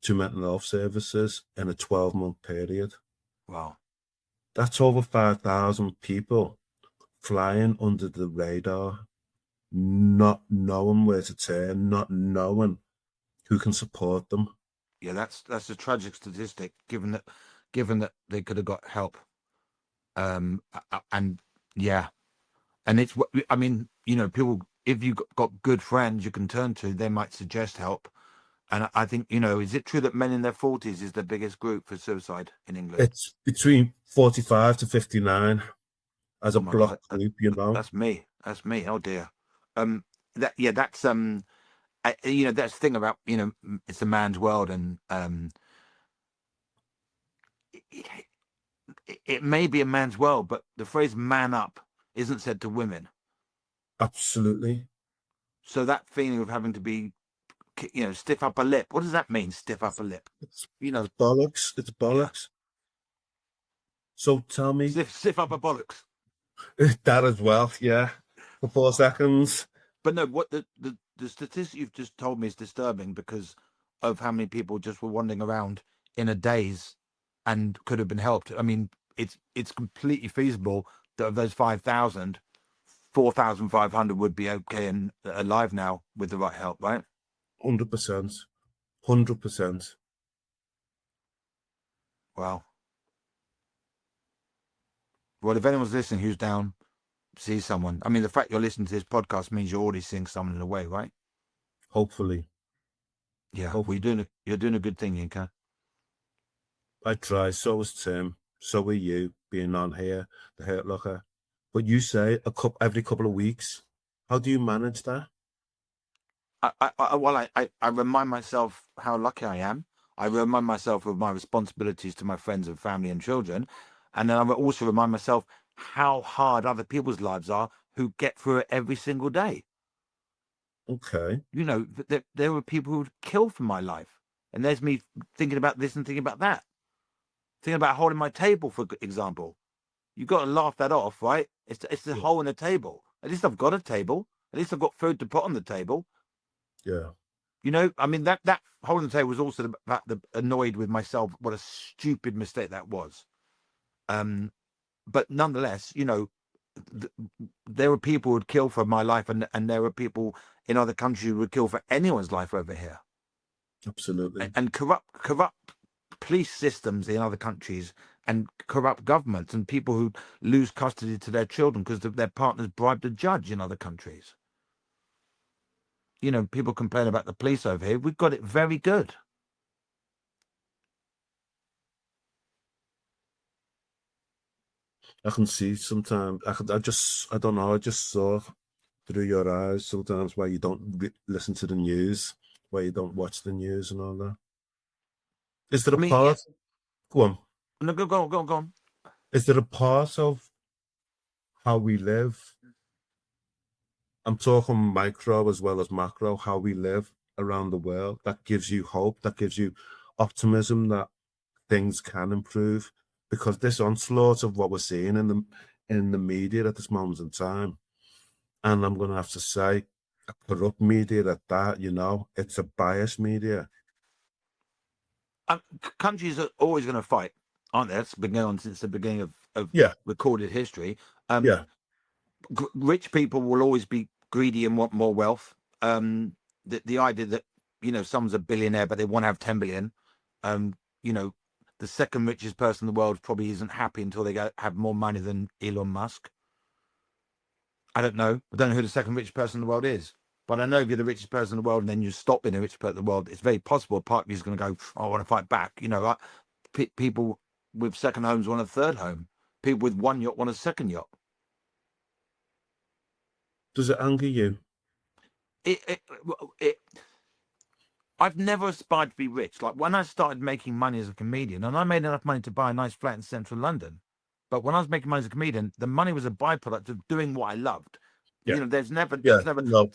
to mental health services in a 12-month period. Wow. That's over 5,000 people flying under the radar, not knowing where to turn, not knowing who can support them. Yeah, that's a tragic statistic. Given that they could have got help, and yeah, and it's what I mean. You know, people, if you got good friends you can turn to, they might suggest help. And I think, you know, is it true that men in their 40s is the biggest group for suicide in England? It's between 45 to 59 as a Oh my God, block group, you know. that's me. That's me. Oh dear. That's you know, that's the thing about, you know, it's a man's world, and it, it may be a man's world, but the phrase "man up" isn't said to women. Absolutely. So that feeling of having to be, you know, stiff upper lip. What does that mean? Stiff upper lip. It's You know, bollocks. It's yeah, bollocks. So tell me stiff upper bollocks. that as well. Yeah. For 4 seconds. But no, what the statistic you've just told me is disturbing because of how many people just were wandering around in a daze and could have been helped. I mean, it's completely feasible that of those 5,000, 4,500 would be okay and alive now with the right help, right? 100%. 100%. Wow. Well, if anyone's listening who's down, see someone. I mean, the fact you're listening to this podcast means you're already seeing someone in a way, right? Hopefully. Yeah. Well, Hopefully. you're doing a good thing, Yinka. I try. So is Tim. So are you being on here, the Hurt Locker. But you say every couple of weeks. How do you manage that? I remind myself how lucky I am. I remind myself of my responsibilities to my friends and family and children. And then I will also remind myself how hard other people's lives are who get through it every single day. Okay. You know, there were people who would kill for my life. And there's me thinking about this and thinking about that. Thinking about holding my table, for example. You've got to laugh that off, right? It's the Yeah. hole in the table. At least I've got a table. At least I've got food to put on the table. Yeah. You know, I mean, that hole in the table was also the fact that annoyed with myself. What a stupid mistake that was. But nonetheless, you know, there were people who would kill for my life, and there were people in other countries who would kill for anyone's life over here. Absolutely. And corrupt police systems in other countries, and corrupt governments, and people who lose custody to their children because their partners bribed a judge in other countries. You know, people complain about the police over here. We've got it very good. I can see sometimes. I don't know. I just saw through your eyes sometimes why you don't listen to the news, why you don't watch the news and all that. Is there a I mean, yeah. part? Go on. No, go on. Is there a part of how we live? I'm talking micro as well as macro, how we live around the world that gives you hope, that gives you optimism that things can improve. Because this onslaught of what we're seeing in the media at this moment in time, and I'm gonna have to say, a corrupt media at that, you know, it's a biased media. Countries are always going to fight, aren't they? That's been going on since the beginning of Yeah, recorded history. yeah, Rich people will always be greedy and want more wealth. The idea that, you know, someone's a billionaire but they want to have 10 billion. You know, the second richest person in the world probably isn't happy until they have more money than Elon Musk. I don't know. I don't know who the second richest person in the world is. But I know if you're the richest person in the world and then you stop being the richest person in the world, it's very possible part of you is going to go, oh, I want to fight back. You know, people with second homes want a third home. People with one yacht want a second yacht. does it anger you? I've never aspired to be rich. Like when I started making money as a comedian, and I made enough money to buy a nice flat in central London. But when I was making money as a comedian, the money was a byproduct of doing what I loved. Yeah. You know, there's never, Yeah. No.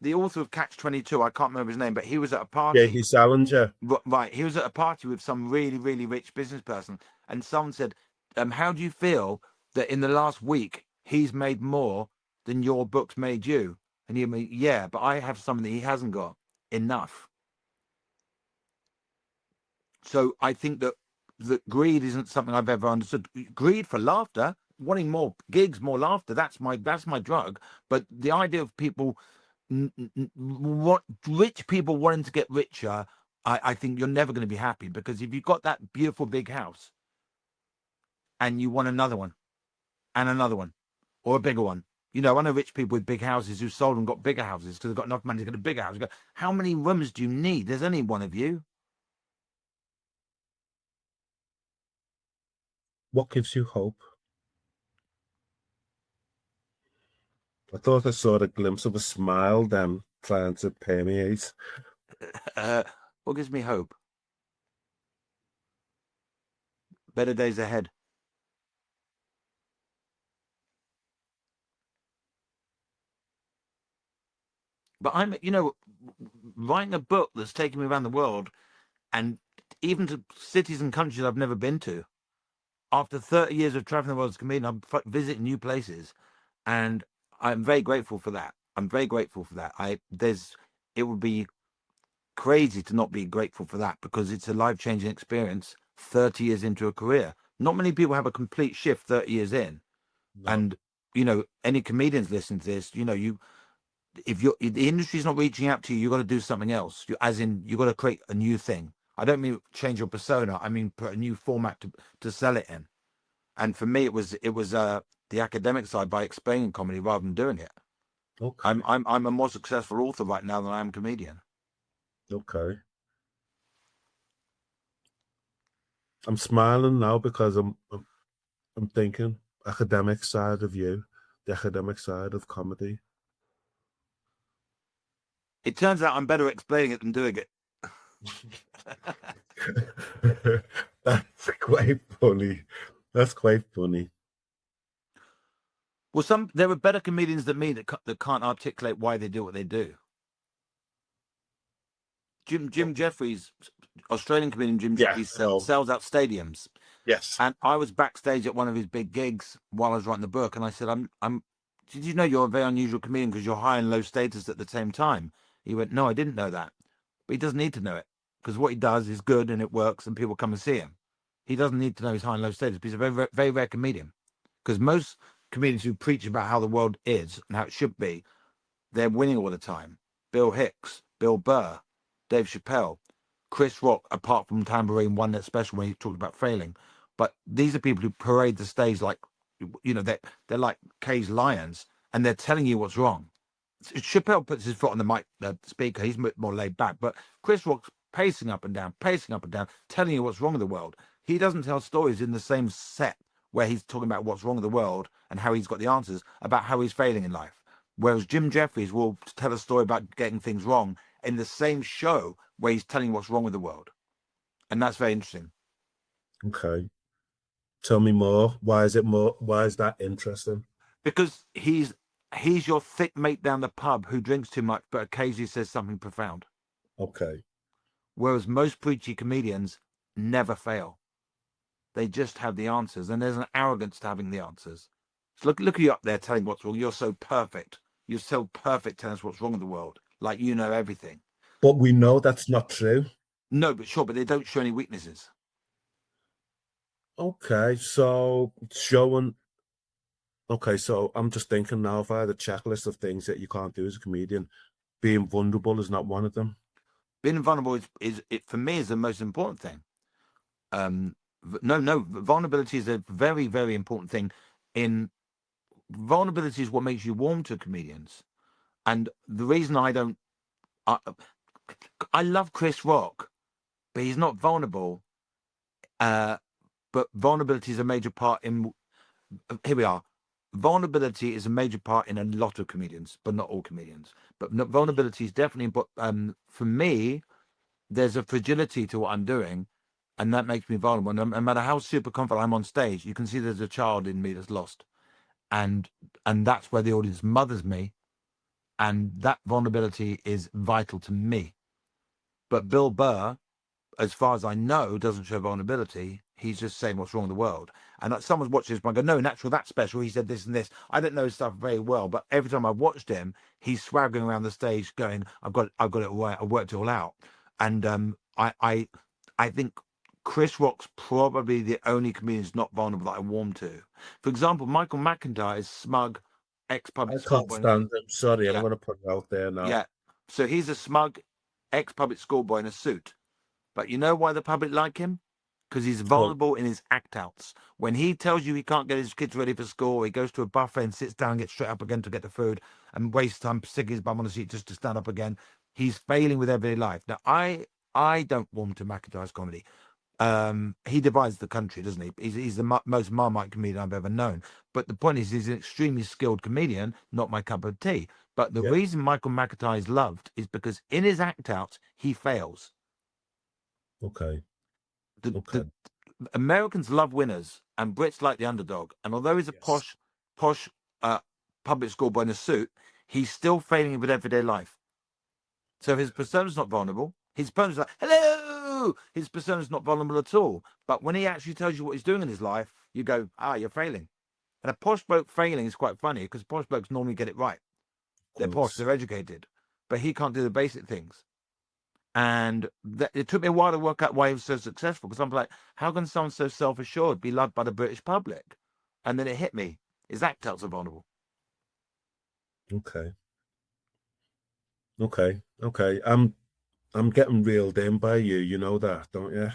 the author of Catch-22, I can't remember his name, but he was at a party. J.P. Salinger. Right, he was at a party with some really, really rich business person, and someone said, how do you feel that in the last week he's made more than your books made you? And he went, yeah, but I have something that he hasn't got, enough. So I think that greed isn't something I've ever understood. Greed for laughter, wanting more gigs, more laughter, that's my drug. But the idea of people, what rich people wanting to get richer, I think you're never going to be happy, because if you've got that beautiful big house and you want another one and another one or a bigger one, you know, I know rich people with big houses who sold and got bigger houses because they've got enough money to get a bigger house. You go, how many rooms do you need? There's only one of you. What gives you hope? I thought I saw a glimpse of a smile then trying to permeate. What gives me hope? Better days ahead. But I'm, you know, writing a book that's taken me around the world, and even to cities and countries I've never been to. After 30 years of traveling the world as a comedian, I'm visiting new places, and I'm very grateful for that. I'm very grateful for that. It would be crazy to not be grateful for that, because it's a life-changing experience 30 years into a career. Not many people have a complete shift 30 years in. No. And, you know, any comedians listening to this, you know, if the industry's not reaching out to you, you've got to do something else. As in, you've got to create a new thing. I don't mean change your persona. I mean put a new format to sell it in. And for me, it was the academic side, by explaining comedy rather than doing it. Okay. I'm a more successful author right now than I am comedian. Okay. I'm smiling now because I'm thinking academic side of you, the academic side of comedy. It turns out I'm better at explaining it than doing it. That's quite funny. That's quite funny. Well, there are better comedians than me that can't articulate why they do what they do. Jim Jeffries, Australian comedian Jim Yeah, Jeffries, I know. sells out stadiums. Yes. And I was backstage at one of his big gigs while I was writing the book, and I said, did you know you're a very unusual comedian because you're high and low status at the same time? He went, no, I didn't know that. But he doesn't need to know it, because what he does is good and it works and people come and see him. He doesn't need to know his high and low status, but he's a very, very, very rare comedian. Because most comedians who preach about how the world is and how it should be, they're winning all the time. Bill Hicks, Bill Burr, Dave Chappelle, Chris Rock, apart from Tambourine, won that special when he talked about failing. But these are people who parade the stage like, you know, they're like caged lions, and they're telling you what's wrong. Chappelle puts his foot on the mic, the speaker. He's more laid back. But Chris Rock's pacing up and down, telling you what's wrong with the world. He doesn't tell stories in the same set where he's talking about what's wrong with the world and how he's got the answers about how he's failing in life. Whereas Jim Jeffries will tell a story about getting things wrong in the same show where he's telling you what's wrong with the world. And that's very interesting. Okay. Tell me more. Why is that interesting? Because he's your thick mate down the pub who drinks too much but occasionally says something profound. Okay. Whereas most preachy comedians never fail. They just have the answers, and there's an arrogance to having the answers. So look at you up there telling what's wrong. You're so perfect. You're so perfect telling us what's wrong with the world. Like you know everything. But we know that's not true. No, but sure, but they don't show any weaknesses. Okay, so showing. Okay, so I'm just thinking now, if I had a checklist of things that you can't do as a comedian, being vulnerable is not one of them. Being vulnerable is for me is the most important thing. No, vulnerability is a very, very important thing. Vulnerability is what makes you warm to comedians. And the reason I love Chris Rock, but he's not vulnerable. But vulnerability is a major part in. Here we are. vulnerability is a major part in a lot of comedians, but not all comedians. But vulnerability is definitely, for me, there's a fragility to what I'm doing, and that makes me vulnerable. No matter how super confident I'm on stage, you can see there's a child in me that's lost, and that's where the audience mothers me, and that vulnerability is vital to me. But Bill Burr, as far as I know, doesn't show vulnerability. He's just saying what's wrong in the world. And someone's watching this, and I go, no, natural, that's special. He said this and this. I don't know his stuff very well, but every time I watched him, he's swaggering around the stage, going, "I've got it all right. I worked it all out." And I think Chris Rock's probably the only comedian who's not vulnerable that I warm to. For example, Michael McIntyre is smug, I ex-public can't schoolboy. stand him. Sorry, I'm Yeah, going to put it out there now. yeah. So he's a smug, ex-public schoolboy in a suit. But you know why the public like him? Because he's vulnerable in his act outs. When he tells you he can't get his kids ready for school, he goes to a buffet and sits down and gets straight up again to get the food and wastes time sticking his bum on the seat just to stand up again. He's failing with everyday life. Now, I don't warm to McIntyre's comedy. He divides the country, doesn't he? He's the most Marmite comedian I've ever known. But the point is, he's an extremely skilled comedian, not my cup of tea. But the Yeah. reason Michael McIntyre is loved is because in his act outs, he fails. Okay. The Americans love winners, and Brits like the underdog. And although he's a Yes. posh public school boy in a suit, he's still failing with everyday life. So his persona's not vulnerable. His persona's like, hello. His persona's not vulnerable at all. But when he actually tells you what he's doing in his life, you go, you're failing. And a posh bloke failing is quite funny because posh blokes normally get it right. They're posh, they're educated, but he can't do the basic things. And it took me a while to work out why he was so successful, because I'm like, how can someone so self-assured be loved by the British public? And then it hit me. His act outs are vulnerable. Okay. I'm getting reeled in by you. You know that, don't you?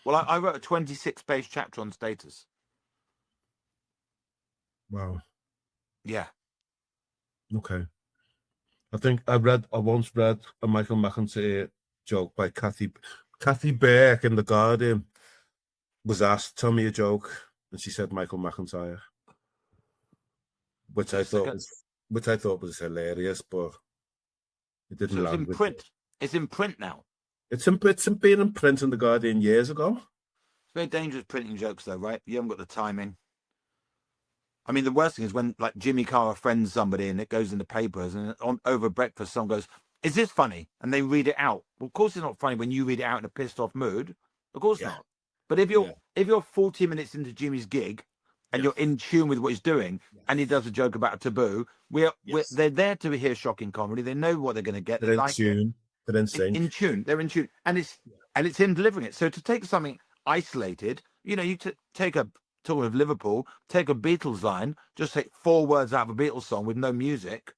Well, I wrote a 26-page chapter on status. Wow. Yeah. Okay. I once read a Michael McIntyre joke by Kathy Burke in The Guardian. Was asked, tell me a joke, and she said Michael McIntyre, which I thought was hilarious, but it didn't So it's land in with print. me. It's in print now. It's been in print in The Guardian years ago. It's very dangerous printing jokes, though, right? You haven't got the timing. I mean, the worst thing is when, like, Jimmy Carr friends somebody and it goes in the papers, and over breakfast, someone goes, "Is this funny?" And they read it out. Well, of course, it's not funny when you read it out in a pissed off mood. Of course not. But if you're 40 minutes into Jimmy's gig and you're in tune with what he's doing, and he does a joke about a taboo, they're there to hear shocking comedy. They know what they're going to get. They're in tune. They're in sync. In tune. They're in tune, and it's him delivering it. So to take something isolated, you take a talking of Liverpool, take a Beatles line, just take 4 words out of a Beatles song with no music.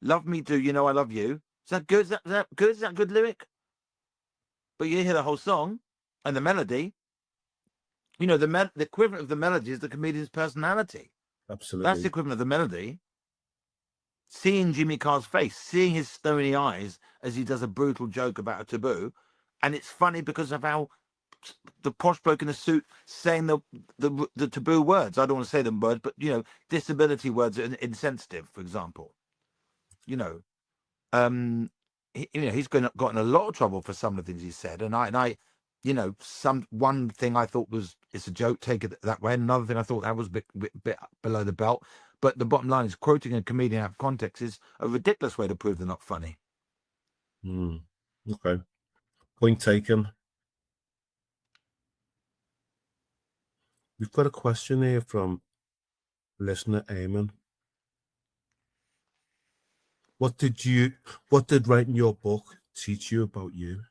Love me do, I love you. Is that good? Is that good? Is that a good lyric? But you hear the whole song and the melody. The equivalent of the melody is the comedian's personality. Absolutely. That's the equivalent of the melody. Seeing Jimmy Carr's face, seeing his stony eyes as he does a brutal joke about a taboo, and it's funny because of how the posh bloke in the suit saying the taboo words. I don't want to say them words, but disability words are insensitive, for example. He's gotten a lot of trouble for some of the things he said, and I one thing I thought was it's a joke, take it that way. Another thing I thought that was a bit below the belt. But the bottom line is quoting a comedian out of context is a ridiculous way to prove they're not funny. Okay. Point taken. We've got a question here from listener Eamon. What did writing your book teach you about you?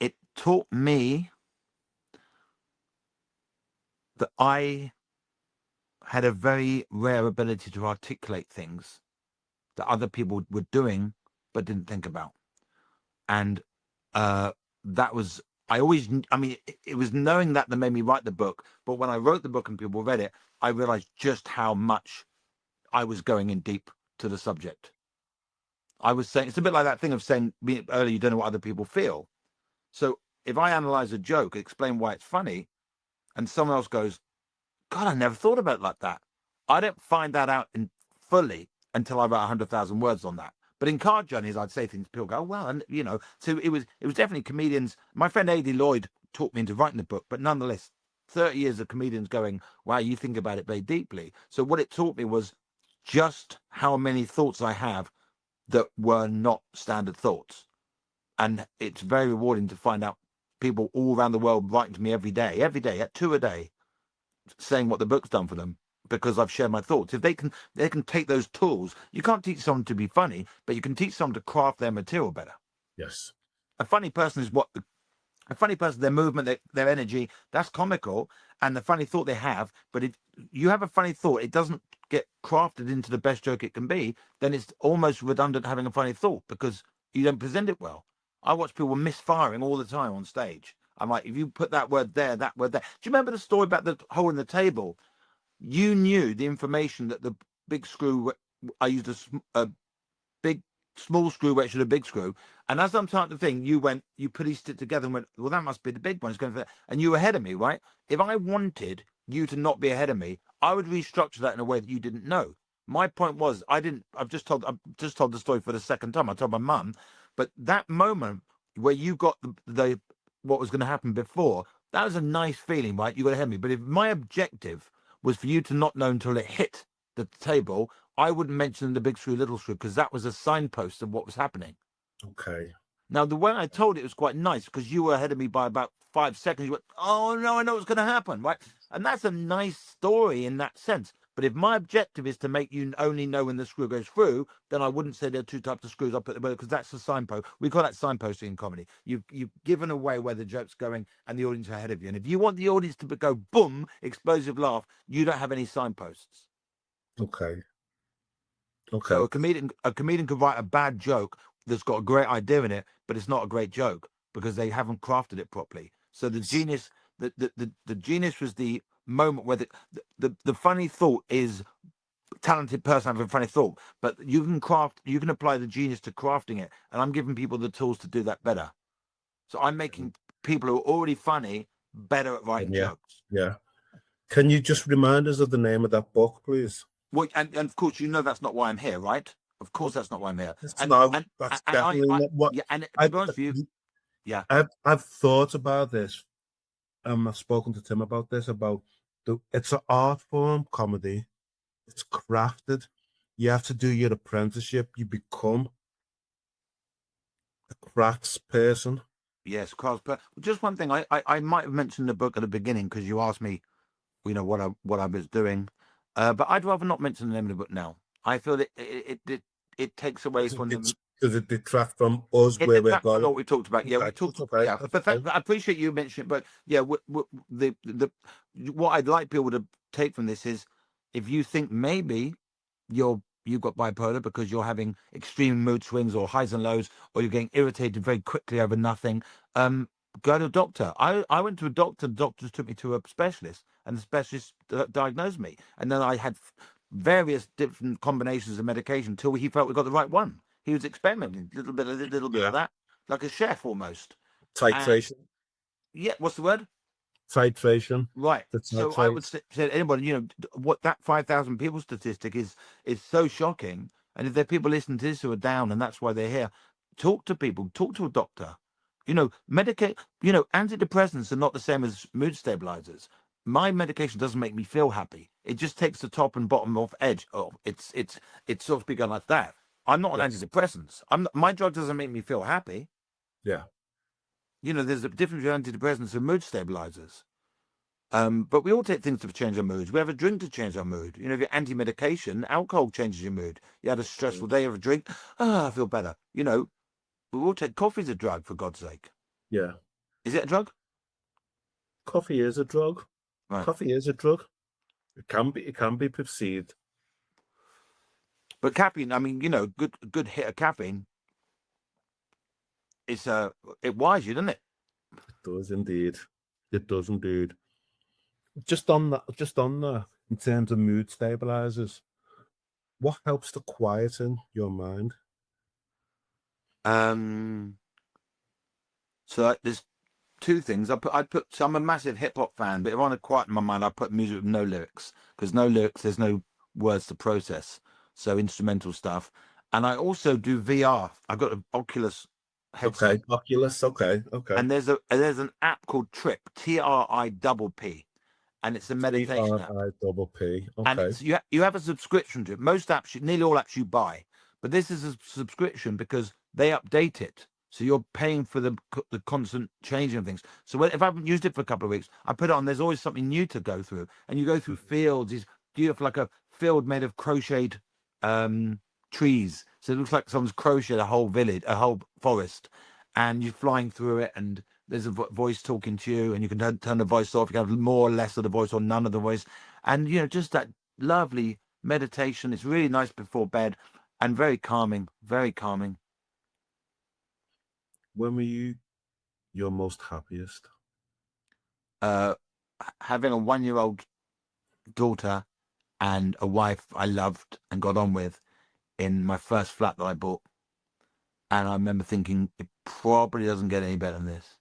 It taught me that I had a very rare ability to articulate things that other people were doing but didn't think about. And that was, it was knowing that made me write the book. But when I wrote the book and people read it, I realized just how much I was going in deep to the subject. I was saying, it's a bit like that thing of saying earlier, you don't know what other people feel. So if I analyze a joke, explain why it's funny, and someone else goes, God, I never thought about it like that. I didn't find that out fully until I wrote 100,000 words on that. But in Card Journeys, I'd say things, people go, oh, well, and so it was definitely comedians. My friend A.D. Lloyd taught me into writing the book, but nonetheless, 30 years of comedians going, wow, you think about it very deeply. So what it taught me was just how many thoughts I have that were not standard thoughts. And it's very rewarding to find out people all around the world writing to me every day, at 2 a day, saying what the book's done for them because I've shared my thoughts. If they can take those tools. You can't teach someone to be funny, but you can teach someone to craft their material better. Yes. A funny person is a funny person, their movement, their energy, that's comical, and the funny thought they have. But if you have a funny thought, it doesn't get crafted into the best joke it can be, then it's almost redundant having a funny thought because you don't present it well. I watch people misfiring all the time on stage. I'm like, if you put that word there, that word there. Do you remember the story about the hole in the table? You knew the information that the big screw, I used a big small screw where it should have big screw. And as I'm typing the thing, you pieced it together and went, well, that must be the big one. It's going for that. And you were ahead of me, right? If I wanted you to not be ahead of me, I would restructure that in a way that you didn't know. My point was, I've just told the story for the second time. I told my mum, but that moment where you got the what was going to happen before, that was a nice feeling, right? You got ahead of me. But if my objective was for you to not know until it hit the table, I wouldn't mention the big screw, little screw, because that was a signpost of what was happening. Okay. Now, the way I told it was quite nice because you were ahead of me by about 5 seconds. You went, oh, no, I know what's going to happen, right? And that's a nice story in that sense. But if my objective is to make you only know when the screw goes through, then I wouldn't say there are 2 types of screws. I'll put them because that's a signpost. We call that signposting in comedy. You've given away where the joke's going and the audience are ahead of you. And if you want the audience to go boom, explosive laugh, you don't have any signposts. Okay. So Okay. a comedian could write a bad joke that's got a great idea in it, but it's not a great joke because they haven't crafted it properly. So the genius, the genius was the moment where the funny thought is talented person having a funny thought, but you can apply the genius to crafting it. And I'm giving people the tools to do that better. So I'm making people who are already funny better at writing Yeah. jokes. Yeah. Can you just remind us of the name of that book, please? Well, and of course, that's not why I'm here, right? Of course, that's not why I'm here. No, that's definitely not what Yeah, and to I, be honest with you, yeah, I've thought about this. I've spoken to Tim about this, about it's an art form, comedy. It's crafted. You have to do your apprenticeship. You become a crafts person. yes, Carl's. But just one thing, I might have mentioned the book at the beginning because you asked me, what I was doing, but I'd rather not mention the name of the book now. I feel that it takes away from them. Does it detract from us It where we're detracts from going? what we talked about. Yeah, we Okay, talked. that's okay. Yeah, That's but okay. I appreciate you mentioning it. But yeah, what I'd like people to take from this is, if you think maybe you've got bipolar because you're having extreme mood swings or highs and lows, or you're getting irritated very quickly over nothing, go to a doctor. I went to a doctor. The doctors took me to a specialist, and the specialist diagnosed me. And then I had various different combinations of medication until he felt we got the right one. He was experimenting, little bit of that, like a chef almost. And Titration. yeah, what's the word? Titration. Right. The So I would titrate. say to anybody, what that 5,000 people statistic is so shocking. And if there are people listening to this who are down and that's why they're here, talk to people, talk to a doctor. Medicate. Antidepressants are not the same as mood stabilizers. My medication doesn't make me feel happy. It just takes the top and bottom off edge. Oh, it's sort of begun like that. I'm not on Yes. antidepressants. My drug doesn't make me feel happy. Yeah. There's a difference between antidepressants and mood stabilizers. But we all take things to change our moods. We have a drink to change our mood. If you're anti-medication, alcohol changes your mood. You had a stressful day, you have a drink, I feel better. We all take coffee's a drug, for God's sake. Yeah. Is it a drug? Coffee is a drug. Right. Coffee is a drug. It can be. It can be perceived. But caffeine, I mean, good hit of caffeine. It wires you, doesn't it? It does indeed. It does indeed. Just on that, in terms of mood stabilizers, what helps to quieten your mind? So there's two things. So I'm a massive hip hop fan, but if I want to quieten my mind, I put music with no lyrics, because no lyrics, there's no words to process. So instrumental stuff. And I also do VR. I've got an Oculus headset. Okay, Oculus. Okay. And there's an app called Trip, TRIPP, and it's a meditation app. TRIPP. And Okay. it's you have a subscription to it. Most apps, nearly all apps you buy, but this is a subscription because they update it. So you're paying for the constant changing of things. So if I haven't used it for a couple of weeks, I put it on. There's always something new to go through, and you go through fields. These beautiful, like a field made of crocheted trees. So it looks like someone's crocheted a whole village, a whole forest, and you're flying through it, and there's a voice talking to you, and you can turn the voice off. You can have more or less of the voice or none of the voice, and just that lovely meditation. It's really nice before bed and very calming, very calming. When were you your most happiest? Having a 1-year-old daughter and a wife I loved and got on with in my first flat that I bought. And I remember thinking, it probably doesn't get any better than this.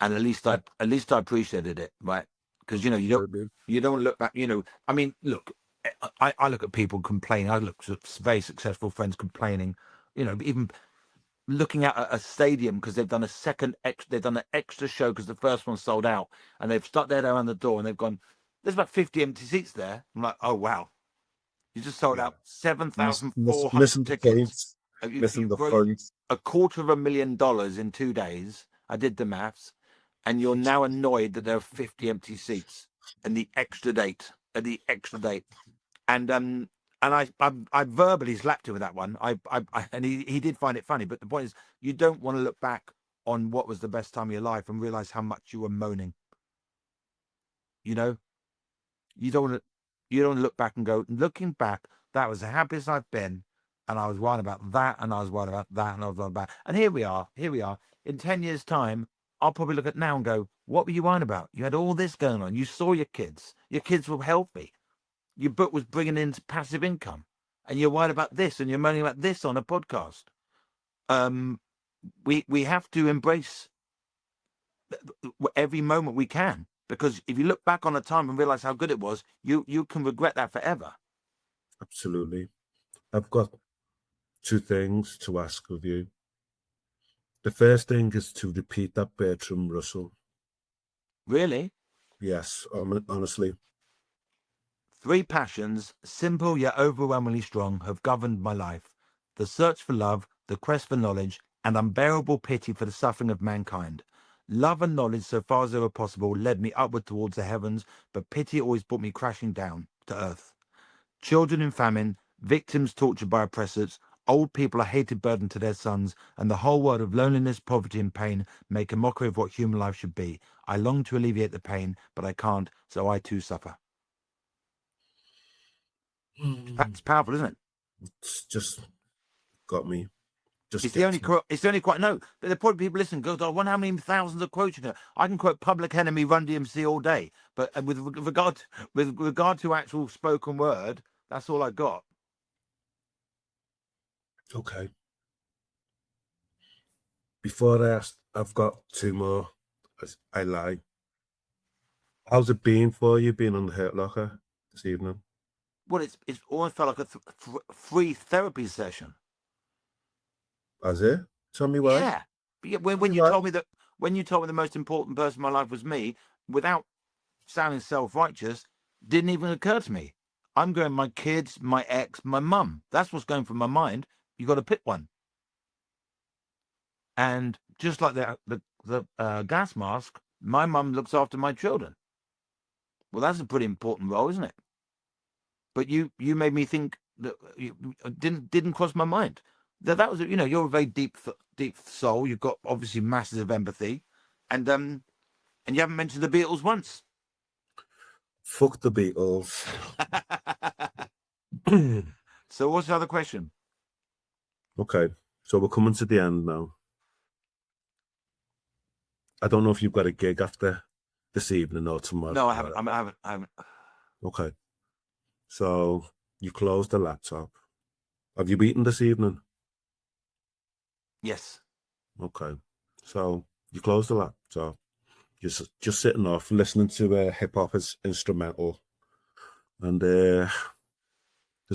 And at least I appreciated it, right? Because you don't look back. I mean, look, I look at people complaining. I look at very successful friends complaining. Even looking at a stadium because they've done an extra show because the first one sold out, and they've stuck there around the door and they've gone, there's about 50 empty seats there. I'm like, oh wow, you just sold out 7,400 missing the tickets. points. Missing the points. $250,000 in 2 days. I did the maths, and you're now annoyed that there are 50 empty seats and the extra date. And I verbally slapped him with that one. And he did find it funny. But the point is, you don't want to look back on what was the best time of your life and realize how much you were moaning. You don't want to look back and go, looking back, that was the happiest I've been, and I was worried about that, and I was worried about that, and I was worried about. And here we are. In 10 years' time, I'll probably look at now and go, what were you worried about? You had all this going on. You saw your kids. Your kids were healthy. Your book was bringing in passive income, and you're worried about this, and you're moaning about this on a podcast. We have to embrace every moment we can, because if you look back on a time and realize how good it was, you can regret that forever. Absolutely. I've got 2 things to ask of you. The first thing is to repeat that Bertrand Russell. Really? Yes, honestly. 3 passions, simple yet overwhelmingly strong, have governed my life: the search for love, the quest for knowledge, and unbearable pity for the suffering of mankind. Love and knowledge, so far as they were possible, led me upward towards the heavens, but pity always brought me crashing down to earth. Children in famine, victims tortured by oppressors, old people a hated burden to their sons, and the whole world of loneliness, poverty, and pain make a mockery of what human life should be. I long to alleviate the pain, but I can't, so I too suffer. It's powerful, isn't it? It's just got me. It's the only quote. No, but there are probably people listening. Go, I wonder how many thousands of quotes you know. I can quote Public Enemy, Run DMC all day, but with regard to actual spoken word, that's all I got. Okay. Before I ask, I've got 2 more. I lie. How's it been for you being on the Hurt Locker this evening? Well, it's almost felt like a free therapy session. Has it? Tell me why. Yeah. When you told me the most important person in my life was me, without sounding self-righteous, didn't even occur to me. I'm going my kids, my ex, my mum. That's what's going through my mind. You got to pick one. And just like the gas mask, my mum looks after my children. Well, that's a pretty important role, isn't it? But you made me think that didn't cross my mind. That was, you're a very deep soul. You've got obviously masses of empathy, and you haven't mentioned the Beatles once. Fuck the Beatles. So what's the other question? Okay, so we're coming to the end now. I don't know if you've got a gig after this evening or tomorrow. No, I haven't. Okay, so you close the laptop. Have you eaten this evening? Yes. Okay. So you close the laptop. You're just sitting off listening to a hip hop instrumental, and there's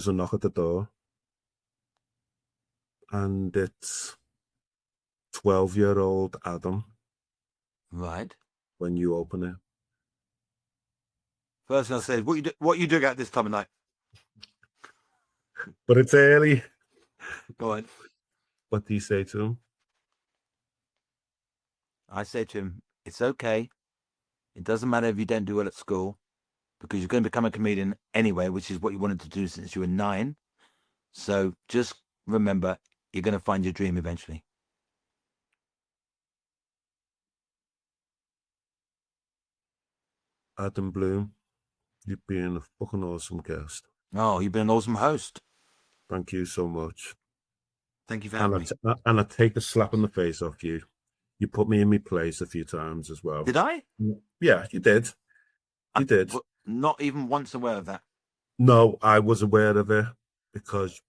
a knock at the door, and it's 12-year-old Adam Right. when you open it. First thing I said, what you doing at this time of night? But it's early. Go on. What do you say to him? I say to him, it's okay. It doesn't matter if you don't do well at school, because you're going to become a comedian anyway, which is what you wanted to do since you were 9. So just remember, you're going to find your dream eventually. Adam Bloom, you've been a fucking awesome guest. Oh, you've been an awesome host. Thank you so much. Thank you for having me. And I take the slap in the face off you. You put me in my place a few times as well. Did I? Yeah, you did. You did. Not even once aware of that. No, I was aware of it because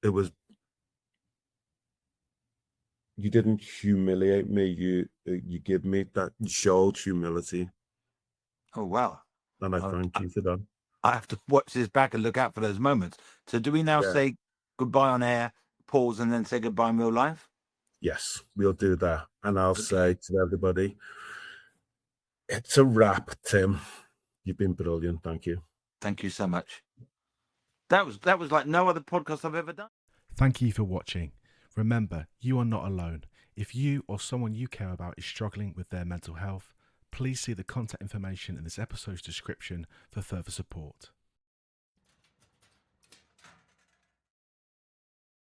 it was. You didn't humiliate me. You give me that. You showed humility, Oh, wow. and I thank you for that. I have to watch this back and look out for those moments. So do we now say goodbye on air, pause, and then say goodbye in real life? Yes, we'll do that. And I'll say to everybody, it's a wrap, Tim. You've been brilliant. Thank you. Thank you so much. That was like no other podcast I've ever done. Thank you for watching. Remember, you are not alone. If you or someone you care about is struggling with their mental health, please see the contact information in this episode's description for further support.